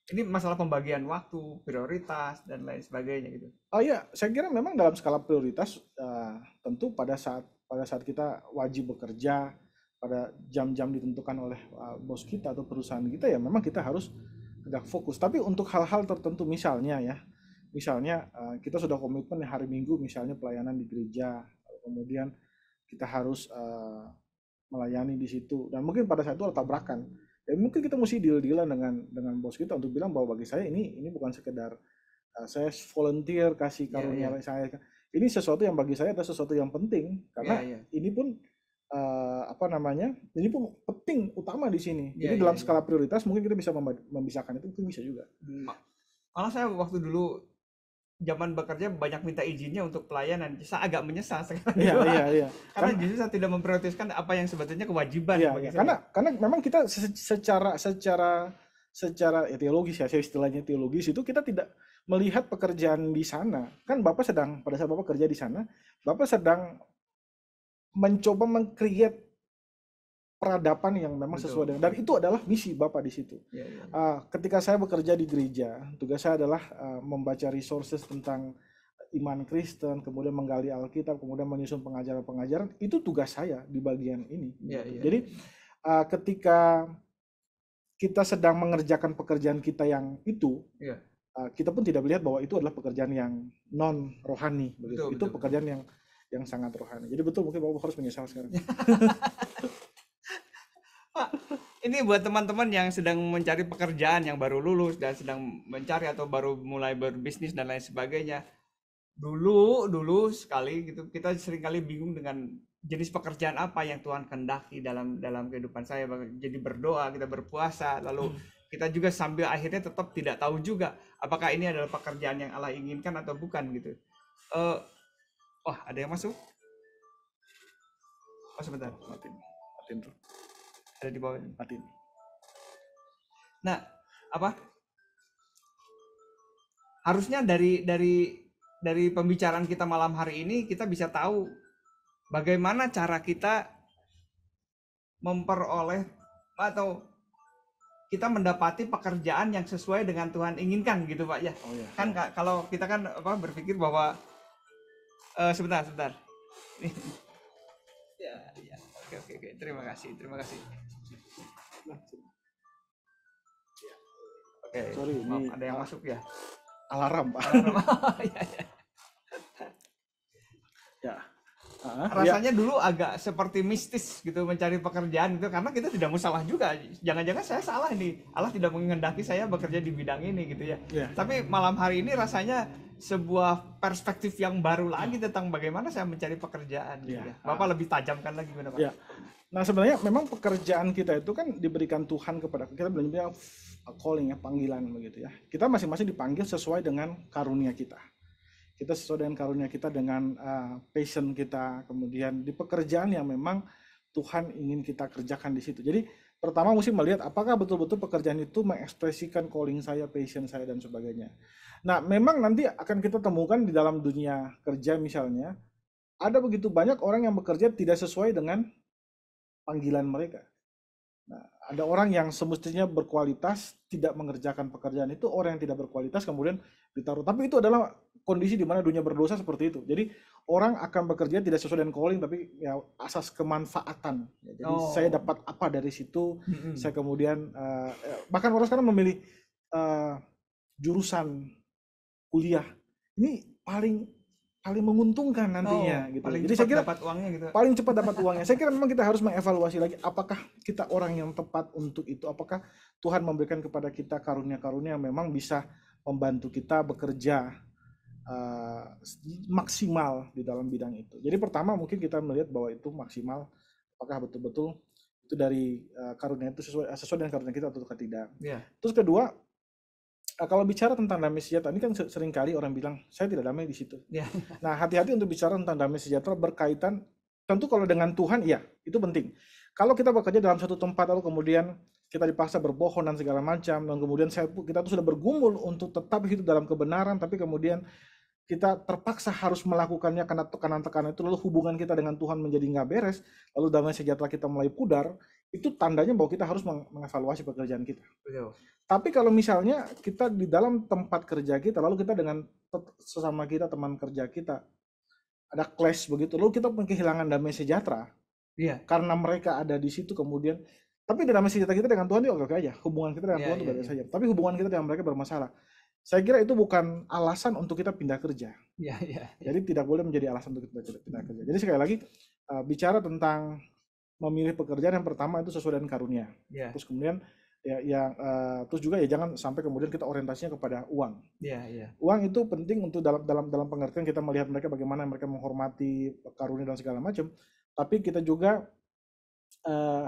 Ini masalah pembagian waktu, prioritas dan lain sebagainya gitu.
Oh iya, saya kira memang dalam skala prioritas tentu pada saat kita wajib bekerja pada jam-jam ditentukan oleh bos kita atau perusahaan kita, ya memang kita harus agak fokus. Tapi untuk hal-hal tertentu misalnya kita sudah komitmen hari Minggu misalnya pelayanan di gereja, kemudian kita harus melayani di situ, dan mungkin pada saat itu ada tabrakan. Ya mungkin kita mesti deal-dealan dengan bos kita untuk bilang bahwa bagi saya ini bukan sekedar saya volunteer kasih karunia saya. Ini sesuatu yang bagi saya adalah sesuatu yang penting karena ini pun ini pun penting utama di sini. Jadi dalam skala prioritas mungkin kita bisa memisahkan itu bisa juga.
Malah saya waktu dulu zaman bekerja banyak minta izinnya untuk pelayanan. Saya agak menyesal sekarang.
Iya.
Karena justru saya tidak memprioritaskan apa yang sebetulnya kewajiban.
Karena memang kita secara teologis saya istilahnya teologis itu kita tidak melihat pekerjaan di sana. Kan Bapak pada saat Bapak kerja di sana, Bapak sedang mencoba meng-create peradaban yang memang sesuai dengan, dan itu adalah misi Bapak di situ. Ketika saya bekerja di gereja, tugas saya adalah membaca resources tentang iman Kristen, kemudian menggali Alkitab, kemudian menyusun pengajaran-pengajaran. Itu tugas saya di bagian ini. Jadi ketika kita sedang mengerjakan pekerjaan kita yang itu, kita pun tidak melihat bahwa itu adalah pekerjaan yang non rohani. Itu pekerjaan yang sangat rohani. Jadi betul, mungkin Bapak harus menyesal sekarang.
Pak, ini buat teman-teman yang sedang mencari pekerjaan, yang baru lulus dan sedang mencari atau baru mulai berbisnis dan lain sebagainya. Dulu sekali gitu kita seringkali bingung dengan jenis pekerjaan apa yang Tuhan kehendaki dalam kehidupan saya. Jadi berdoa, kita berpuasa, lalu kita juga sambil akhirnya tetap tidak tahu juga apakah ini adalah pekerjaan yang Allah inginkan atau bukan gitu. Ada yang masuk? Sebentar, matiin tuh. Ada di bawah ini.
Matiin.
Nah, harusnya dari pembicaraan kita malam hari ini kita bisa tahu bagaimana cara kita memperoleh atau kita mendapati pekerjaan yang sesuai dengan Tuhan inginkan gitu Pak ya. Kan kalau kita kan berpikir bahwa sebentar. Ya. Oke. Terima kasih. Oke.
Sorry,
maaf, ada yang masuk ya.
Alarm, Pak.
Rasanya dulu agak seperti mistis gitu mencari pekerjaan gitu, karena kita tidak mau salah juga. Jangan-jangan saya salah ini. Allah tidak menghendaki saya bekerja di bidang ini gitu ya. Tapi malam hari ini rasanya sebuah perspektif yang baru lagi tentang bagaimana saya mencari pekerjaan gitu ya. Bapak lebih tajamkan lagi gimana Pak?
Nah sebenarnya memang pekerjaan kita itu kan diberikan Tuhan kepada kita, bilang calling panggilan begitu ya. Kita masing-masing dipanggil sesuai dengan karunia kita. Kita sesuai dengan karunia kita, dengan passion kita, kemudian di pekerjaan yang memang Tuhan ingin kita kerjakan di situ. Jadi pertama mesti melihat apakah betul-betul pekerjaan itu mengekspresikan calling saya, passion saya dan sebagainya. Nah memang nanti akan kita temukan di dalam dunia kerja misalnya ada begitu banyak orang yang bekerja tidak sesuai dengan panggilan mereka. Nah, ada orang yang semestinya berkualitas tidak mengerjakan pekerjaan itu, orang yang tidak berkualitas kemudian ditaruh. Tapi itu adalah kondisi di mana dunia berdosa seperti itu. Jadi orang akan bekerja tidak sesuai dengan calling, tapi ya asas kemanfaatan. Ya, jadi saya dapat apa dari situ, saya kemudian bahkan orang sekarang memilih jurusan kuliah ini paling menguntungkan nantinya gitu.
Paling
Jadi
cepat
saya kira
dapat uangnya gitu.
paling cepat dapat uangnya. Saya kira memang kita harus mengevaluasi lagi apakah kita orang yang tepat untuk itu, apakah Tuhan memberikan kepada kita karunia-karunia yang memang bisa membantu kita bekerja maksimal di dalam bidang itu. Jadi pertama mungkin kita melihat bahwa itu maksimal, apakah betul-betul itu dari karunia itu sesuai dengan karunia kita atau tidak. Terus kedua, kalau bicara tentang damai sejahtera, ini kan seringkali orang bilang, saya tidak damai di situ. Nah, hati-hati untuk bicara tentang damai sejahtera berkaitan, tentu kalau dengan Tuhan, iya, itu penting. Kalau kita bekerja dalam satu tempat, lalu kemudian kita dipaksa berbohong dan segala macam, dan kemudian kita tuh sudah bergumul untuk tetap hidup dalam kebenaran, tapi kemudian kita terpaksa harus melakukannya karena tekanan-tekanan itu, lalu hubungan kita dengan Tuhan menjadi nggak beres, lalu damai sejahtera kita mulai pudar, itu tandanya bahwa kita harus mengevaluasi pekerjaan kita. Tapi kalau misalnya kita di dalam tempat kerja kita, lalu kita dengan sesama kita, teman kerja kita, ada clash begitu, lalu kita kehilangan damai sejahtera, karena mereka ada di situ kemudian, tapi damai sejahtera kita dengan Tuhan itu oke aja, hubungan kita dengan Tuhan itu baik saja, tapi hubungan kita dengan mereka bermasalah. Saya kira itu bukan alasan untuk kita pindah kerja. Jadi tidak boleh menjadi alasan untuk kita pindah kerja. Jadi sekali lagi, bicara tentang memilih pekerjaan, yang pertama itu sesuai dengan karunia. Terus kemudian terus juga ya jangan sampai kemudian kita orientasinya kepada uang. Uang itu penting untuk dalam pengertian kita melihat mereka bagaimana mereka menghormati karunia dan segala macam. Tapi kita juga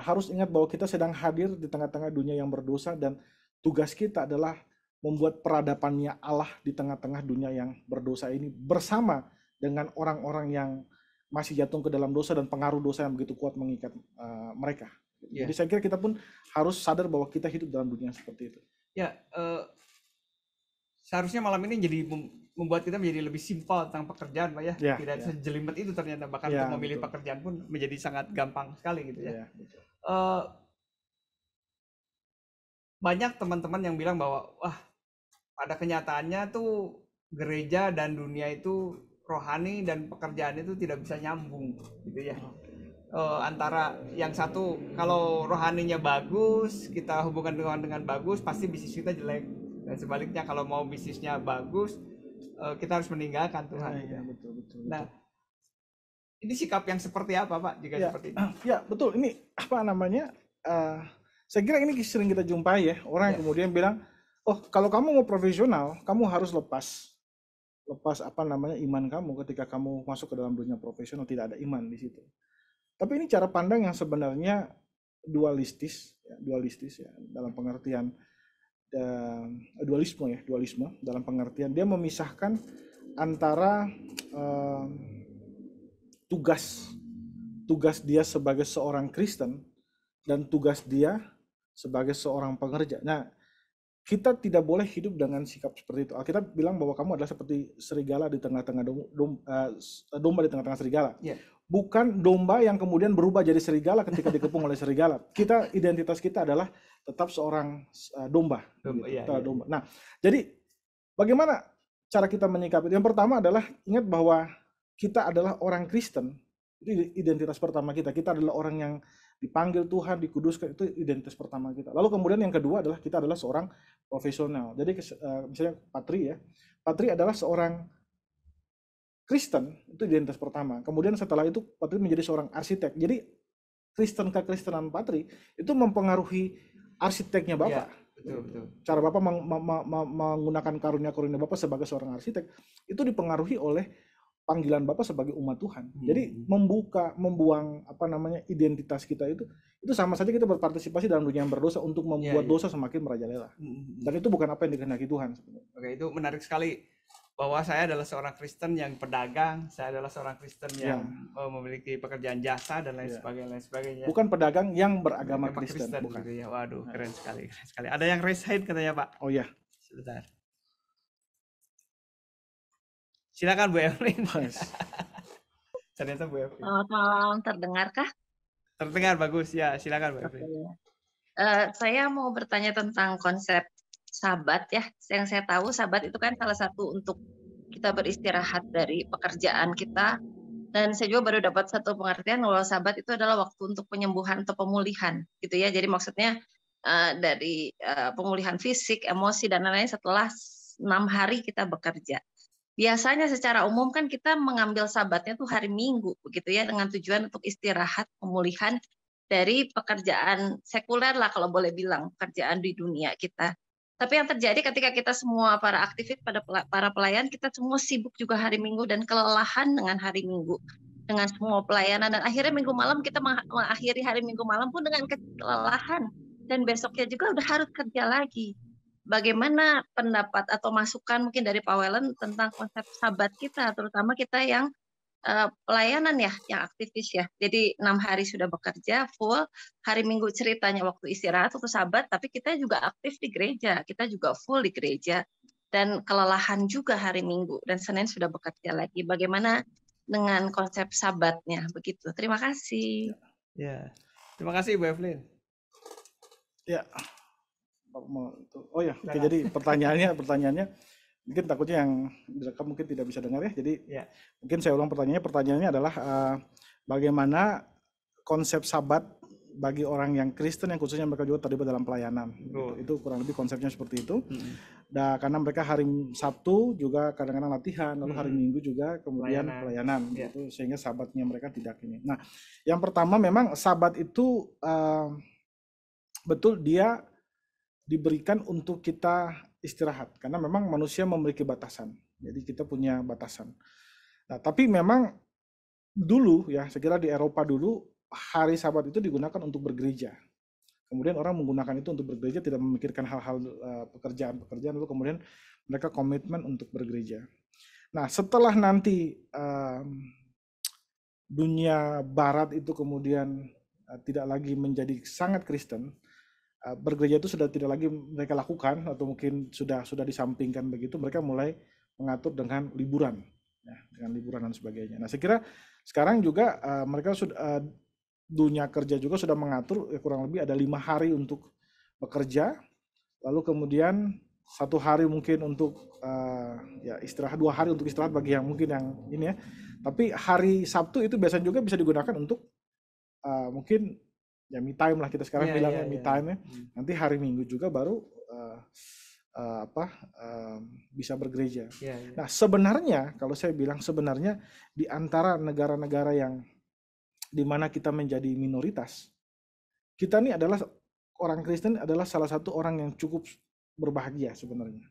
harus ingat bahwa kita sedang hadir di tengah-tengah dunia yang berdosa, dan tugas kita adalah membuat peradabannya Allah di tengah-tengah dunia yang berdosa ini bersama dengan orang-orang yang masih jatuh ke dalam dosa dan pengaruh dosa yang begitu kuat mengikat mereka. Jadi saya kira kita pun harus sadar bahwa kita hidup dalam dunia seperti itu.
Seharusnya malam ini jadi membuat kita menjadi lebih simpel tentang pekerjaan, Pak ya. Tidak sejelimet itu ternyata, bahkan untuk memilih pekerjaan pun menjadi sangat gampang sekali gitu ya. Banyak teman-teman yang bilang bahwa wah, pada kenyataannya tuh gereja dan dunia itu, rohani dan pekerjaan itu tidak bisa nyambung gitu ya. Antara yang satu, kalau rohaninya bagus, kita hubungan dengan bagus, pasti bisnis kita jelek, dan sebaliknya kalau mau bisnisnya bagus, kita harus meninggalkan Tuhan.
Betul.
Nah, ini sikap yang seperti apa, Pak, jika seperti ini?
Ya betul, ini apa namanya, saya kira ini sering kita jumpai ya, orang yang kemudian bilang, oh kalau kamu mau profesional, kamu harus lepas apa namanya iman kamu. Ketika kamu masuk ke dalam dunia profesional, tidak ada iman di situ. Tapi ini cara pandang yang sebenarnya dualistis ya, dalam pengertian dualisme dalam pengertian dia memisahkan antara tugas dia sebagai seorang Kristen dan tugas dia sebagai seorang pengerja. Nah, kita tidak boleh hidup dengan sikap seperti itu. Alkitab bilang bahwa kamu adalah seperti serigala di tengah-tengah domba di tengah-tengah serigala. Bukan domba yang kemudian berubah jadi serigala ketika dikepung oleh serigala. Identitas kita adalah tetap seorang domba. Domba. Nah, jadi bagaimana cara kita menyikapi? Yang pertama adalah ingat bahwa kita adalah orang Kristen. Itu identitas pertama kita. Kita adalah orang yang dipanggil Tuhan, dikuduskan, itu identitas pertama kita. Lalu kemudian yang kedua adalah kita adalah seorang profesional. Jadi misalnya Patri adalah seorang Kristen, itu identitas pertama. Kemudian setelah itu Patri menjadi seorang arsitek. Jadi kekristenan Patri itu mempengaruhi arsiteknya Bapak.
Betul.
Cara Bapak menggunakan karunia-karunia Bapak sebagai seorang arsitek itu dipengaruhi oleh panggilan Bapak sebagai umat Tuhan. Jadi membuang apa namanya identitas kita itu sama saja kita berpartisipasi dalam dunia yang berdosa untuk membuat dosa semakin merajalela. Dan itu bukan apa yang dikehendaki Tuhan sebenarnya.
Oke, itu menarik sekali bahwa saya adalah seorang Kristen yang pedagang, saya adalah seorang Kristen yang memiliki pekerjaan jasa dan lain sebagainya.
Bukan pedagang yang beragama Kristen. Bukan.
Gitu ya. Waduh, keren sekali. Ada yang raise hand katanya, Pak.
Oh iya.
Sebentar. Silakan Bu Evelyn. Ternyata Bu Evelyn.
Selamat malam, terdengarkah?
Terdengar bagus ya, silakan Bu Evelyn.
Saya mau bertanya tentang konsep Sabat ya. Yang saya tahu Sabat itu kan salah satu untuk kita beristirahat dari pekerjaan kita. Dan saya juga baru dapat satu pengertian bahwa Sabat itu adalah waktu untuk penyembuhan atau pemulihan, gitu ya. Jadi maksudnya dari pemulihan fisik, emosi dan lain-lain setelah 6 hari kita bekerja. Biasanya secara umum kan kita mengambil Sabatnya tuh hari Minggu, begitu ya, dengan tujuan untuk istirahat, pemulihan dari pekerjaan sekuler lah kalau boleh bilang, pekerjaan di dunia kita. Tapi yang terjadi ketika kita semua para aktivis, para pelayan, kita semua sibuk juga hari Minggu dan kelelahan dengan hari Minggu, dengan semua pelayanan, dan akhirnya Minggu malam kita mengakhiri hari Minggu malam pun dengan kelelahan, dan besoknya juga udah harus kerja lagi. Bagaimana pendapat atau masukan mungkin dari Pak Wellen tentang konsep Sabat kita, terutama kita yang pelayanan ya, yang aktivis ya. Jadi 6 hari sudah bekerja full, hari Minggu ceritanya waktu istirahat, waktu Sabat, tapi kita juga aktif di gereja, kita juga full di gereja, dan kelelahan juga hari Minggu, dan Senin sudah bekerja lagi. Bagaimana dengan konsep Sabatnya begitu? Terima kasih.
Ya, terima kasih Bu Evelyn.
Ya, oh ya, oke, jadi pertanyaannya mungkin takutnya yang direkam mungkin tidak bisa dengar ya. Jadi mungkin saya ulang pertanyaannya adalah bagaimana konsep Sabat bagi orang yang Kristen yang khususnya mereka juga terlibat dalam pelayanan. Itu kurang lebih konsepnya seperti itu. Dan karena mereka hari Sabtu juga kadang-kadang latihan, lalu hari Minggu juga kemudian pelayanan gitu, sehingga Sabatnya mereka tidak ini. Nah, yang pertama memang Sabat itu betul dia diberikan untuk kita istirahat, karena memang manusia memiliki batasan, jadi kita punya batasan. Nah, tapi memang dulu ya, saya kira di Eropa dulu hari Sabat itu digunakan untuk bergereja. Kemudian orang menggunakan itu untuk bergereja, tidak memikirkan hal-hal pekerjaan, lalu kemudian mereka komitmen untuk bergereja. Nah, setelah nanti dunia Barat itu kemudian tidak lagi menjadi sangat Kristen, bergereja itu sudah tidak lagi mereka lakukan atau mungkin sudah disampingkan begitu, mereka mulai mengatur dengan liburan, ya, dengan liburan dan sebagainya. Nah, saya kira sekarang juga mereka sudah dunia kerja juga sudah mengatur kurang lebih ada 5 hari untuk bekerja, lalu kemudian 1 hari mungkin untuk ya istirahat, 2 hari untuk istirahat bagi yang mungkin yang ini ya. Tapi hari Sabtu itu biasanya juga bisa digunakan untuk mungkin ya me time lah, kita sekarang bilangnya me time ya. Nanti hari Minggu juga baru bisa bergereja. Nah, sebenarnya kalau saya bilang sebenarnya di antara negara-negara yang di mana kita menjadi minoritas, kita ini adalah orang Kristen adalah salah satu orang yang cukup berbahagia sebenarnya.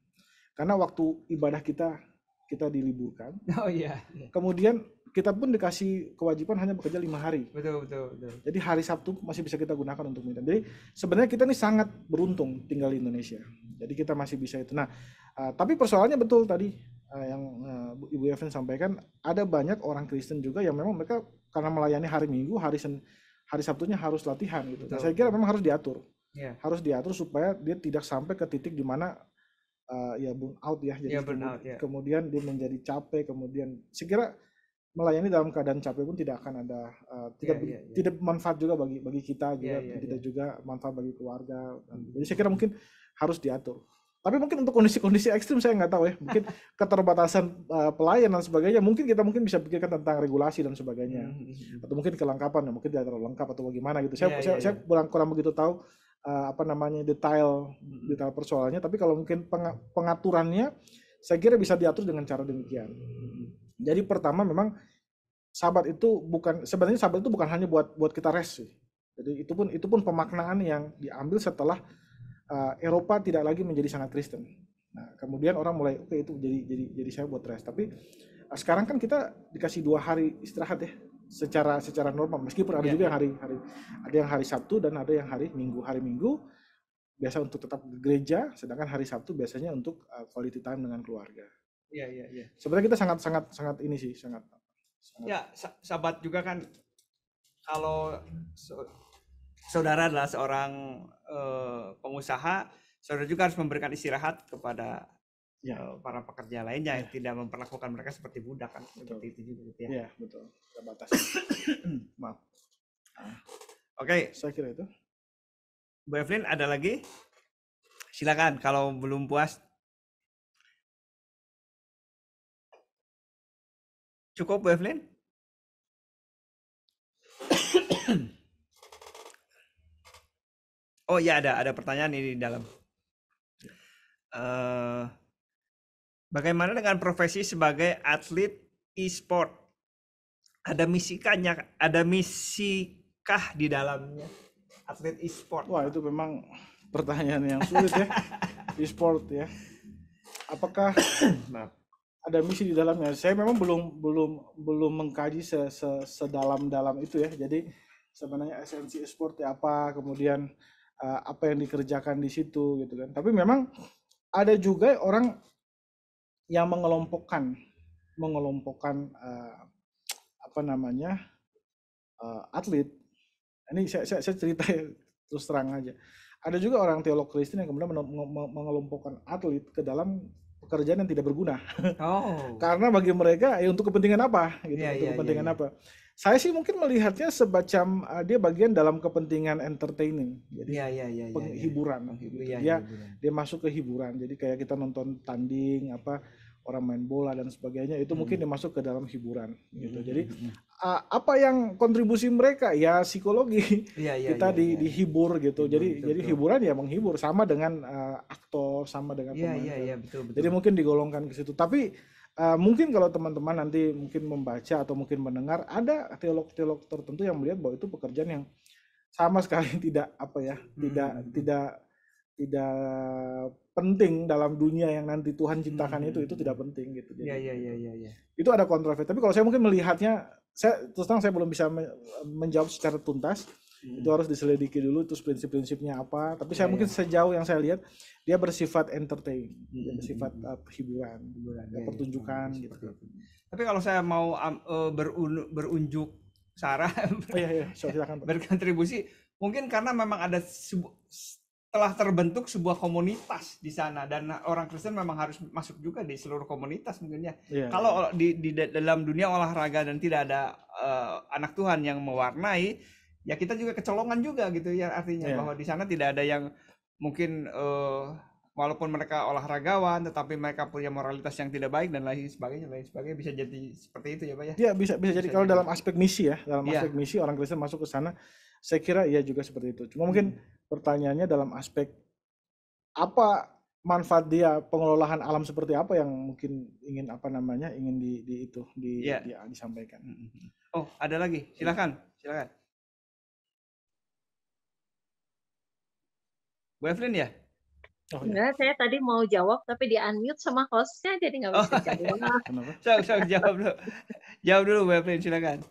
Karena waktu ibadah kita diliburkan.
Oh iya.
Kemudian kita pun dikasih kewajiban hanya bekerja 5 hari.
Betul.
Jadi hari Sabtu masih bisa kita gunakan untuk meeting. Jadi sebenarnya kita ini sangat beruntung tinggal di Indonesia. Jadi kita masih bisa itu. Nah, tapi persoalannya betul tadi yang Ibu Evelyn sampaikan, ada banyak orang Kristen juga yang memang mereka karena melayani hari Minggu, hari Sabtunya harus latihan gitu. Nah, saya kira memang harus diatur. Harus diatur supaya dia tidak sampai ke titik di mana ya burn out ya. Jadi kemudian dia menjadi capek, kemudian saya kira melayani dalam keadaan capek pun tidak akan ada tidak manfaat juga bagi kita juga, tidak juga manfaat bagi keluarga. Jadi saya kira mungkin harus diatur. Tapi mungkin untuk kondisi-kondisi ekstrim saya nggak tahu ya, mungkin keterbatasan pelayan dan sebagainya, mungkin kita bisa pikirkan tentang regulasi dan sebagainya, atau mungkin kelengkapan, ya mungkin tidak terlalu lengkap atau bagaimana gitu. Saya kurang begitu tahu detail persoalannya, tapi kalau mungkin pengaturannya saya kira bisa diatur dengan cara demikian. Jadi pertama memang Sabat itu sebenarnya Sabat itu bukan hanya buat kita rest sih. Jadi itu pun pemaknaan yang diambil setelah Eropa tidak lagi menjadi sangat Kristen. Nah, kemudian orang mulai itu jadi saya buat rest. Tapi sekarang kan kita dikasih 2 hari istirahat ya, secara normal. Meskipun ada juga yang ada yang hari Sabtu dan ada yang hari Minggu. Hari Minggu biasa untuk tetap ke gereja, sedangkan hari Sabtu biasanya untuk quality time dengan keluarga.
Iya.
Sebenarnya kita sangat ini sih, sangat.
Ya, Sabat juga kan kalau saudara adalah seorang pengusaha, saudara juga harus memberikan istirahat kepada para pekerja lainnya yang tidak memperlakukan mereka seperti budak kan. Seperti itu juga gitu ya.
Iya, betul. Ada batas. Maaf.
Oke.
Saya kira itu.
Bu Evelyn ada lagi? Silakan kalau belum puas. Cukup Bu Evelyn? Oh ya, ada pertanyaan ini di dalam. Bagaimana dengan profesi sebagai atlet e-sport? Ada misikah di dalamnya atlet e-sport?
Wah, itu memang pertanyaan yang sulit ya. E-sport ya. Apakah ada misi di dalamnya? Saya memang belum mengkaji sedalam-dalam itu ya. Jadi sebenarnya esensi e-sport ya apa, kemudian apa yang dikerjakan di situ gitu kan. Tapi memang ada juga orang yang mengelompokkan atlet. Ini saya cerita ya, terus terang aja. Ada juga orang teolog Kristen yang kemudian mengelompokkan atlet ke dalam pekerjaan yang tidak berguna.
Oh.
Karena bagi mereka untuk kepentingan apa gitu,
Iya,
untuk
iya,
kepentingan
iya.
apa. Saya sih mungkin melihatnya semacam dia bagian dalam kepentingan entertaining. Jadi
Iya.
penghiburan gitu. Dia masuk ke hiburan. Jadi kayak kita nonton tanding orang main bola dan sebagainya itu mungkin dia masuk ke dalam hiburan gitu. Jadi apa yang kontribusi mereka ya psikologi. Kita dihibur gitu. Jadi hiburan ya menghibur sama dengan aktor, sama dengan pemain.
Iya, betul.
Jadi mungkin digolongkan ke situ. Tapi mungkin kalau teman-teman nanti mungkin membaca atau mungkin mendengar ada teolog-teolog tertentu yang melihat bahwa itu pekerjaan yang sama sekali tidak tidak penting dalam dunia yang nanti Tuhan ciptakan itu tidak penting gitu. Jadi,
Iya.
itu ada kontroversi. Tapi kalau saya mungkin melihatnya, terus terang saya belum bisa menjawab secara tuntas. Itu harus diselidiki dulu terus prinsip-prinsipnya apa. Tapi saya mungkin sejauh yang saya lihat dia bersifat entertain, bersifat hiburan, pertunjukan gitu.
Tapi kalau saya mau berunjuk sara,
silakan Pak.
Berkontribusi, mungkin karena memang ada telah terbentuk sebuah komunitas di sana dan orang Kristen memang harus masuk juga di seluruh komunitas mungkin ya. Kalau di dalam dunia olahraga dan tidak ada anak Tuhan yang mewarnai, ya kita juga kecolongan juga gitu ya, artinya bahwa di sana tidak ada yang mungkin walaupun mereka olahragawan tetapi mereka punya moralitas yang tidak baik dan lain sebagainya bisa jadi seperti itu ya Pak ya.
Iya, bisa jadi kalau dalam aspek misi ya, aspek misi orang Kristen masuk ke sana, saya kira iya juga seperti itu. Cuma mungkin pertanyaannya dalam aspek apa manfaat dia, pengelolaan alam seperti apa yang mungkin ingin disampaikan.
Oh, ada lagi. Silakan. Bu Evelyn ya?
Enggak, saya tadi mau jawab tapi di unmute sama hostnya jadi nggak bisa jawab.
Kenapa?
Jawab dulu Bu Evelyn, silakan.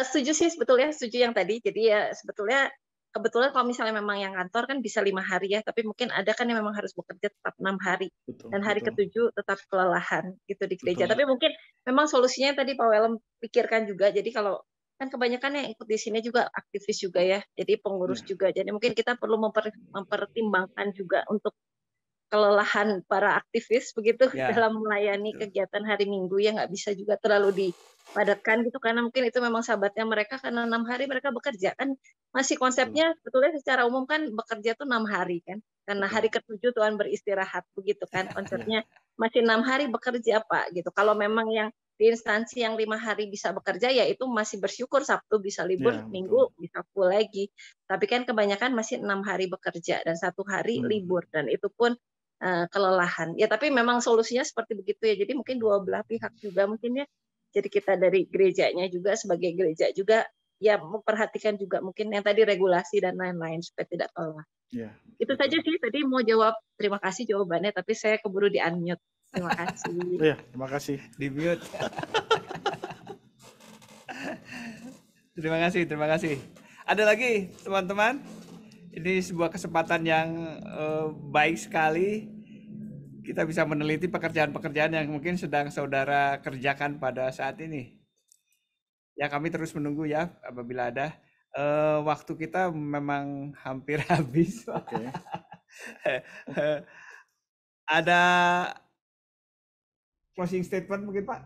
Setuju sih sebetulnya, setuju yang tadi. Jadi ya sebetulnya kebetulan kalau misalnya memang yang kantor kan bisa 5 hari ya, tapi mungkin ada kan yang memang harus bekerja tetap 6 hari. Dan hari ke-7 tetap kelelahan gitu di gereja. Tapi mungkin memang solusinya tadi Pak Welem pikirkan juga. Jadi kalau kan kebanyakan yang ikut di sini juga aktivis juga ya, jadi pengurus juga. Jadi mungkin kita perlu mempertimbangkan juga untuk kelelahan para aktivis begitu dalam melayani kegiatan hari Minggu ya, nggak bisa juga terlalu dipadatkan gitu karena mungkin itu memang sahabatnya mereka karena 6 hari mereka bekerja kan masih konsepnya sebetulnya secara umum kan bekerja tuh 6 hari kan karena hari ke-7 Tuhan beristirahat begitu kan konsepnya masih 6 hari bekerja Pak gitu. Kalau memang yang di instansi yang 5 hari bisa bekerja ya itu masih bersyukur, Sabtu bisa libur, Minggu bisa full lagi. Tapi kan kebanyakan masih 6 hari bekerja dan 1 hari libur dan itu pun kelelahan. Ya tapi memang solusinya seperti begitu ya. Jadi mungkin dua belah pihak juga mungkin ya. Jadi kita dari gerejanya juga sebagai gereja juga ya memperhatikan juga mungkin yang tadi regulasi dan lain-lain supaya tidak lelah. Itu saja sih tadi mau jawab. Terima kasih jawabannya tapi saya keburu di unmute. Terima kasih.
Terima kasih.
Di mute. Terima kasih. Ada lagi teman-teman? Ini sebuah kesempatan yang baik sekali. Kita bisa meneliti pekerjaan-pekerjaan yang mungkin sedang saudara kerjakan pada saat ini. Ya kami terus menunggu ya apabila ada. Waktu kita memang hampir habis. Ada closing statement mungkin Pak?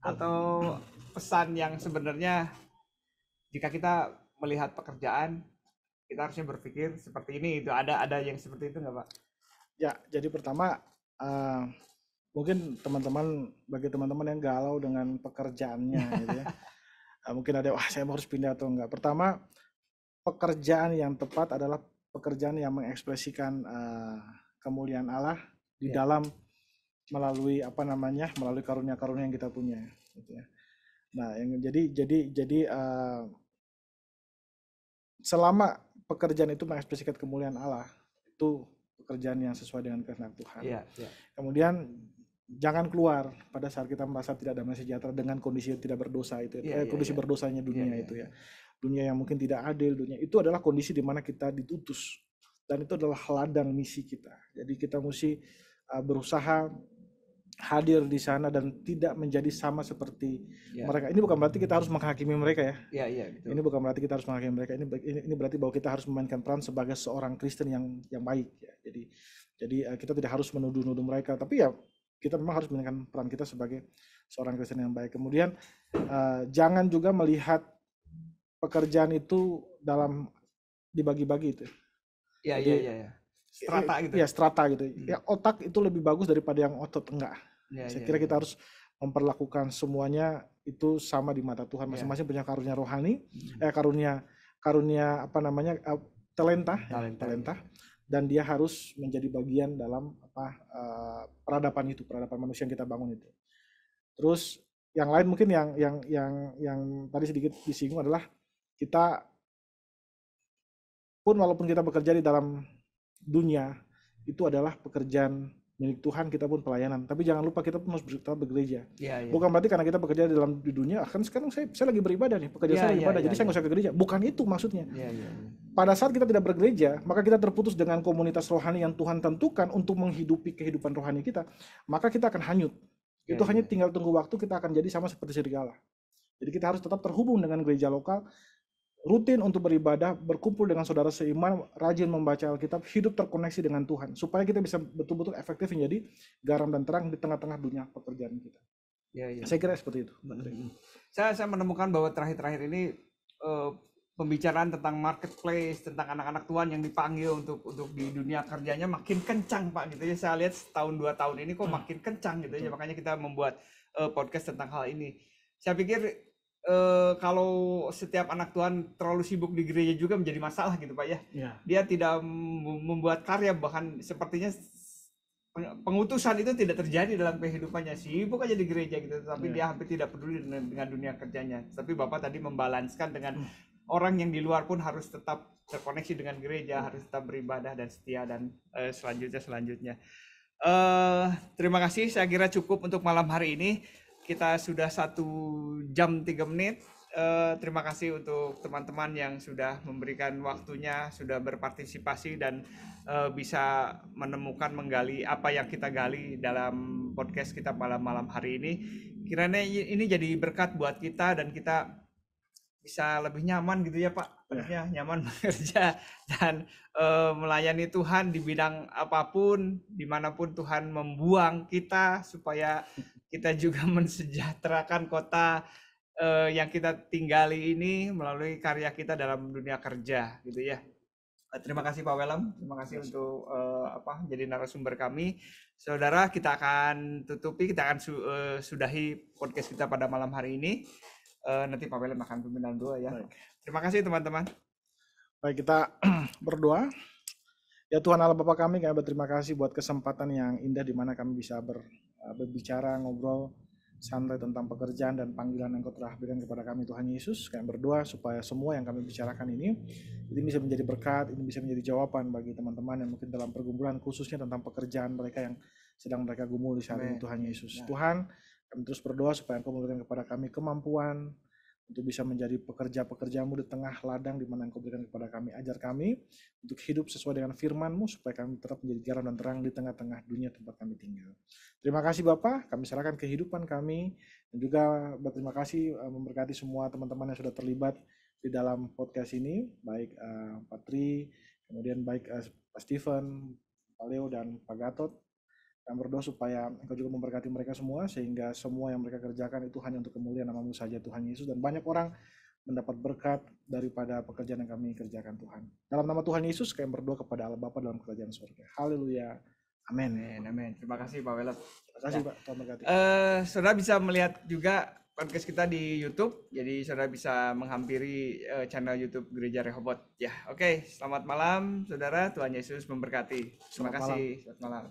Atau pesan yang sebenarnya jika kita melihat pekerjaan kita harusnya berpikir seperti ini. Itu ada yang seperti itu nggak Pak?
Ya, jadi pertama mungkin bagi teman-teman yang galau dengan pekerjaannya gitu ya. Mungkin ada, wah saya harus pindah atau enggak. Pertama, pekerjaan yang tepat adalah pekerjaan yang mengekspresikan kemuliaan Allah di
Ya.
dalam melalui melalui karunia-karunia yang kita punya gitu ya. Nah, yang jadi selama pekerjaan itu mengekspresikan kemuliaan Allah, itu pekerjaan yang sesuai dengan kehendak Tuhan.
Iya, iya.
Kemudian jangan keluar pada saat kita merasa tidak damai sejahtera dengan kondisi yang tidak berdosa itu, kondisi berdosanya dunia itu ya. Dunia yang mungkin tidak adil, dunia itu adalah kondisi di mana kita ditutus, dan itu adalah ladang misi kita. Jadi kita mesti berusaha hadir di sana dan tidak menjadi sama seperti mereka. Ini bukan berarti kita harus menghakimi mereka ya.
Iya, betul.
Ini bukan berarti kita harus menghakimi mereka. Ini berarti bahwa kita harus memainkan peran sebagai seorang Kristen yang baik ya. Jadi kita tidak harus menuduh-nuduh mereka, tapi ya kita memang harus memainkan peran kita sebagai seorang Kristen yang baik. Kemudian jangan juga melihat pekerjaan itu dalam dibagi-bagi itu.
Iya. Strata gitu.
Ya, strata gitu. Ya, otak itu lebih bagus daripada yang otot enggak. Saya kira kita harus memperlakukan semuanya itu sama di mata Tuhan. Masing-masing punya karunia rohani, karunia talenta, dan dia harus menjadi bagian dalam peradaban manusia yang kita bangun itu. Terus yang lain mungkin yang tadi sedikit disinggung adalah kita pun walaupun kita bekerja di dalam dunia, itu adalah pekerjaan milik Tuhan, kita pun pelayanan. Tapi jangan lupa kita pun harus tetap bergereja. Bukan berarti karena kita bekerja di dunia, kan sekarang saya lagi beribadah nih, pekerjaan saya lagi ibadah, jadi saya nggak usah ke gereja. Bukan itu maksudnya. Pada saat kita tidak bergereja, maka kita terputus dengan komunitas rohani yang Tuhan tentukan untuk menghidupi kehidupan rohani kita. Maka kita akan hanyut. Itu hanya tinggal tunggu waktu, kita akan jadi sama seperti serigala. Jadi kita harus tetap terhubung dengan gereja lokal, rutin untuk beribadah, berkumpul dengan saudara seiman, rajin membaca Alkitab, hidup terkoneksi dengan Tuhan, supaya kita bisa betul-betul efektif menjadi garam dan terang di tengah-tengah dunia pekerjaan kita. Saya kira seperti itu.
Saya menemukan bahwa terakhir-terakhir ini pembicaraan tentang marketplace, tentang anak-anak Tuhan yang dipanggil untuk di dunia kerjanya makin kencang Pak gitu ya. Saya lihat setahun 2 tahun ini kok makin kencang gitu ya. Makanya kita membuat podcast tentang hal ini. Saya pikir kalau setiap anak Tuhan terlalu sibuk di gereja juga menjadi masalah gitu Pak ya. Dia tidak membuat karya, bahkan sepertinya pengutusan itu tidak terjadi dalam kehidupannya, sibuk aja di gereja gitu, tapi dia hampir tidak peduli dengan dunia kerjanya. Tapi Bapak tadi membalanskan dengan orang yang di luar pun harus tetap terkoneksi dengan gereja, harus tetap beribadah dan setia, dan selanjutnya. Terima kasih, saya kira cukup untuk malam hari ini. Kita sudah 1 jam 3 menit. Terima kasih untuk teman-teman yang sudah memberikan waktunya, sudah berpartisipasi dan bisa menemukan, menggali apa yang kita gali dalam podcast kita malam hari ini. Kiranya ini jadi berkat buat kita dan kita bisa lebih nyaman gitu ya Pak, nyaman bekerja dan melayani Tuhan di bidang apapun, dimanapun Tuhan membuang kita, supaya kita juga mensejahterakan kota yang kita tinggali ini melalui karya kita dalam dunia kerja gitu ya. Terima kasih Pak Welem, terima kasih untuk jadi narasumber kami. Saudara, kita akan tutupi, kita akan sudahi podcast kita pada malam hari ini. Nanti Pak Welem akan pimpinan doa ya. Baik. Terima kasih teman-teman.
Baik, kita berdoa. Ya Tuhan Allah Bapa kami berterima kasih buat kesempatan yang indah di mana kami bisa berbicara, ngobrol santai tentang pekerjaan dan panggilan yang Kau telah berikan kepada kami Tuhan Yesus. Kami berdoa supaya semua yang kami bicarakan ini bisa menjadi berkat, ini bisa menjadi jawaban bagi teman-teman yang mungkin dalam pergumulan, khususnya tentang pekerjaan mereka yang sedang mereka gumul di saat ini Tuhan Yesus. Tuhan, kami terus berdoa supaya Engkau memberikan kepada kami kemampuan untuk bisa menjadi pekerja-pekerja-Mu di tengah ladang di mana Engkau berikan kepada kami. Ajar kami untuk hidup sesuai dengan firman-Mu supaya kami tetap menjadi garam dan terang di tengah-tengah dunia tempat kami tinggal. Terima kasih Bapa, kami serahkan kehidupan kami, dan juga berterima kasih memberkati semua teman-teman yang sudah terlibat di dalam podcast ini, baik Pak Tri, kemudian baik Pak Steven, Pak Leo, dan Pak Gatot. Kami berdoa supaya Engkau juga memberkati mereka semua, sehingga semua yang mereka kerjakan itu hanya untuk kemuliaan nama-Mu saja Tuhan Yesus, dan banyak orang mendapat berkat daripada pekerjaan yang kami kerjakan Tuhan. Dalam nama Tuhan Yesus kami berdoa kepada Allah Bapa dalam kerajaan surga. Haleluya. Amin.
Amin, amin. Terima kasih Pak Welet.
Terima kasih Pak. Tuhan berkati.
Saudara bisa melihat juga podcast kita di YouTube, jadi saudara bisa menghampiri channel YouTube Gereja Rehoboth. Ya, oke. Selamat malam, saudara. Tuhan Yesus memberkati. Terima
Selamat
kasih. Selamat malam.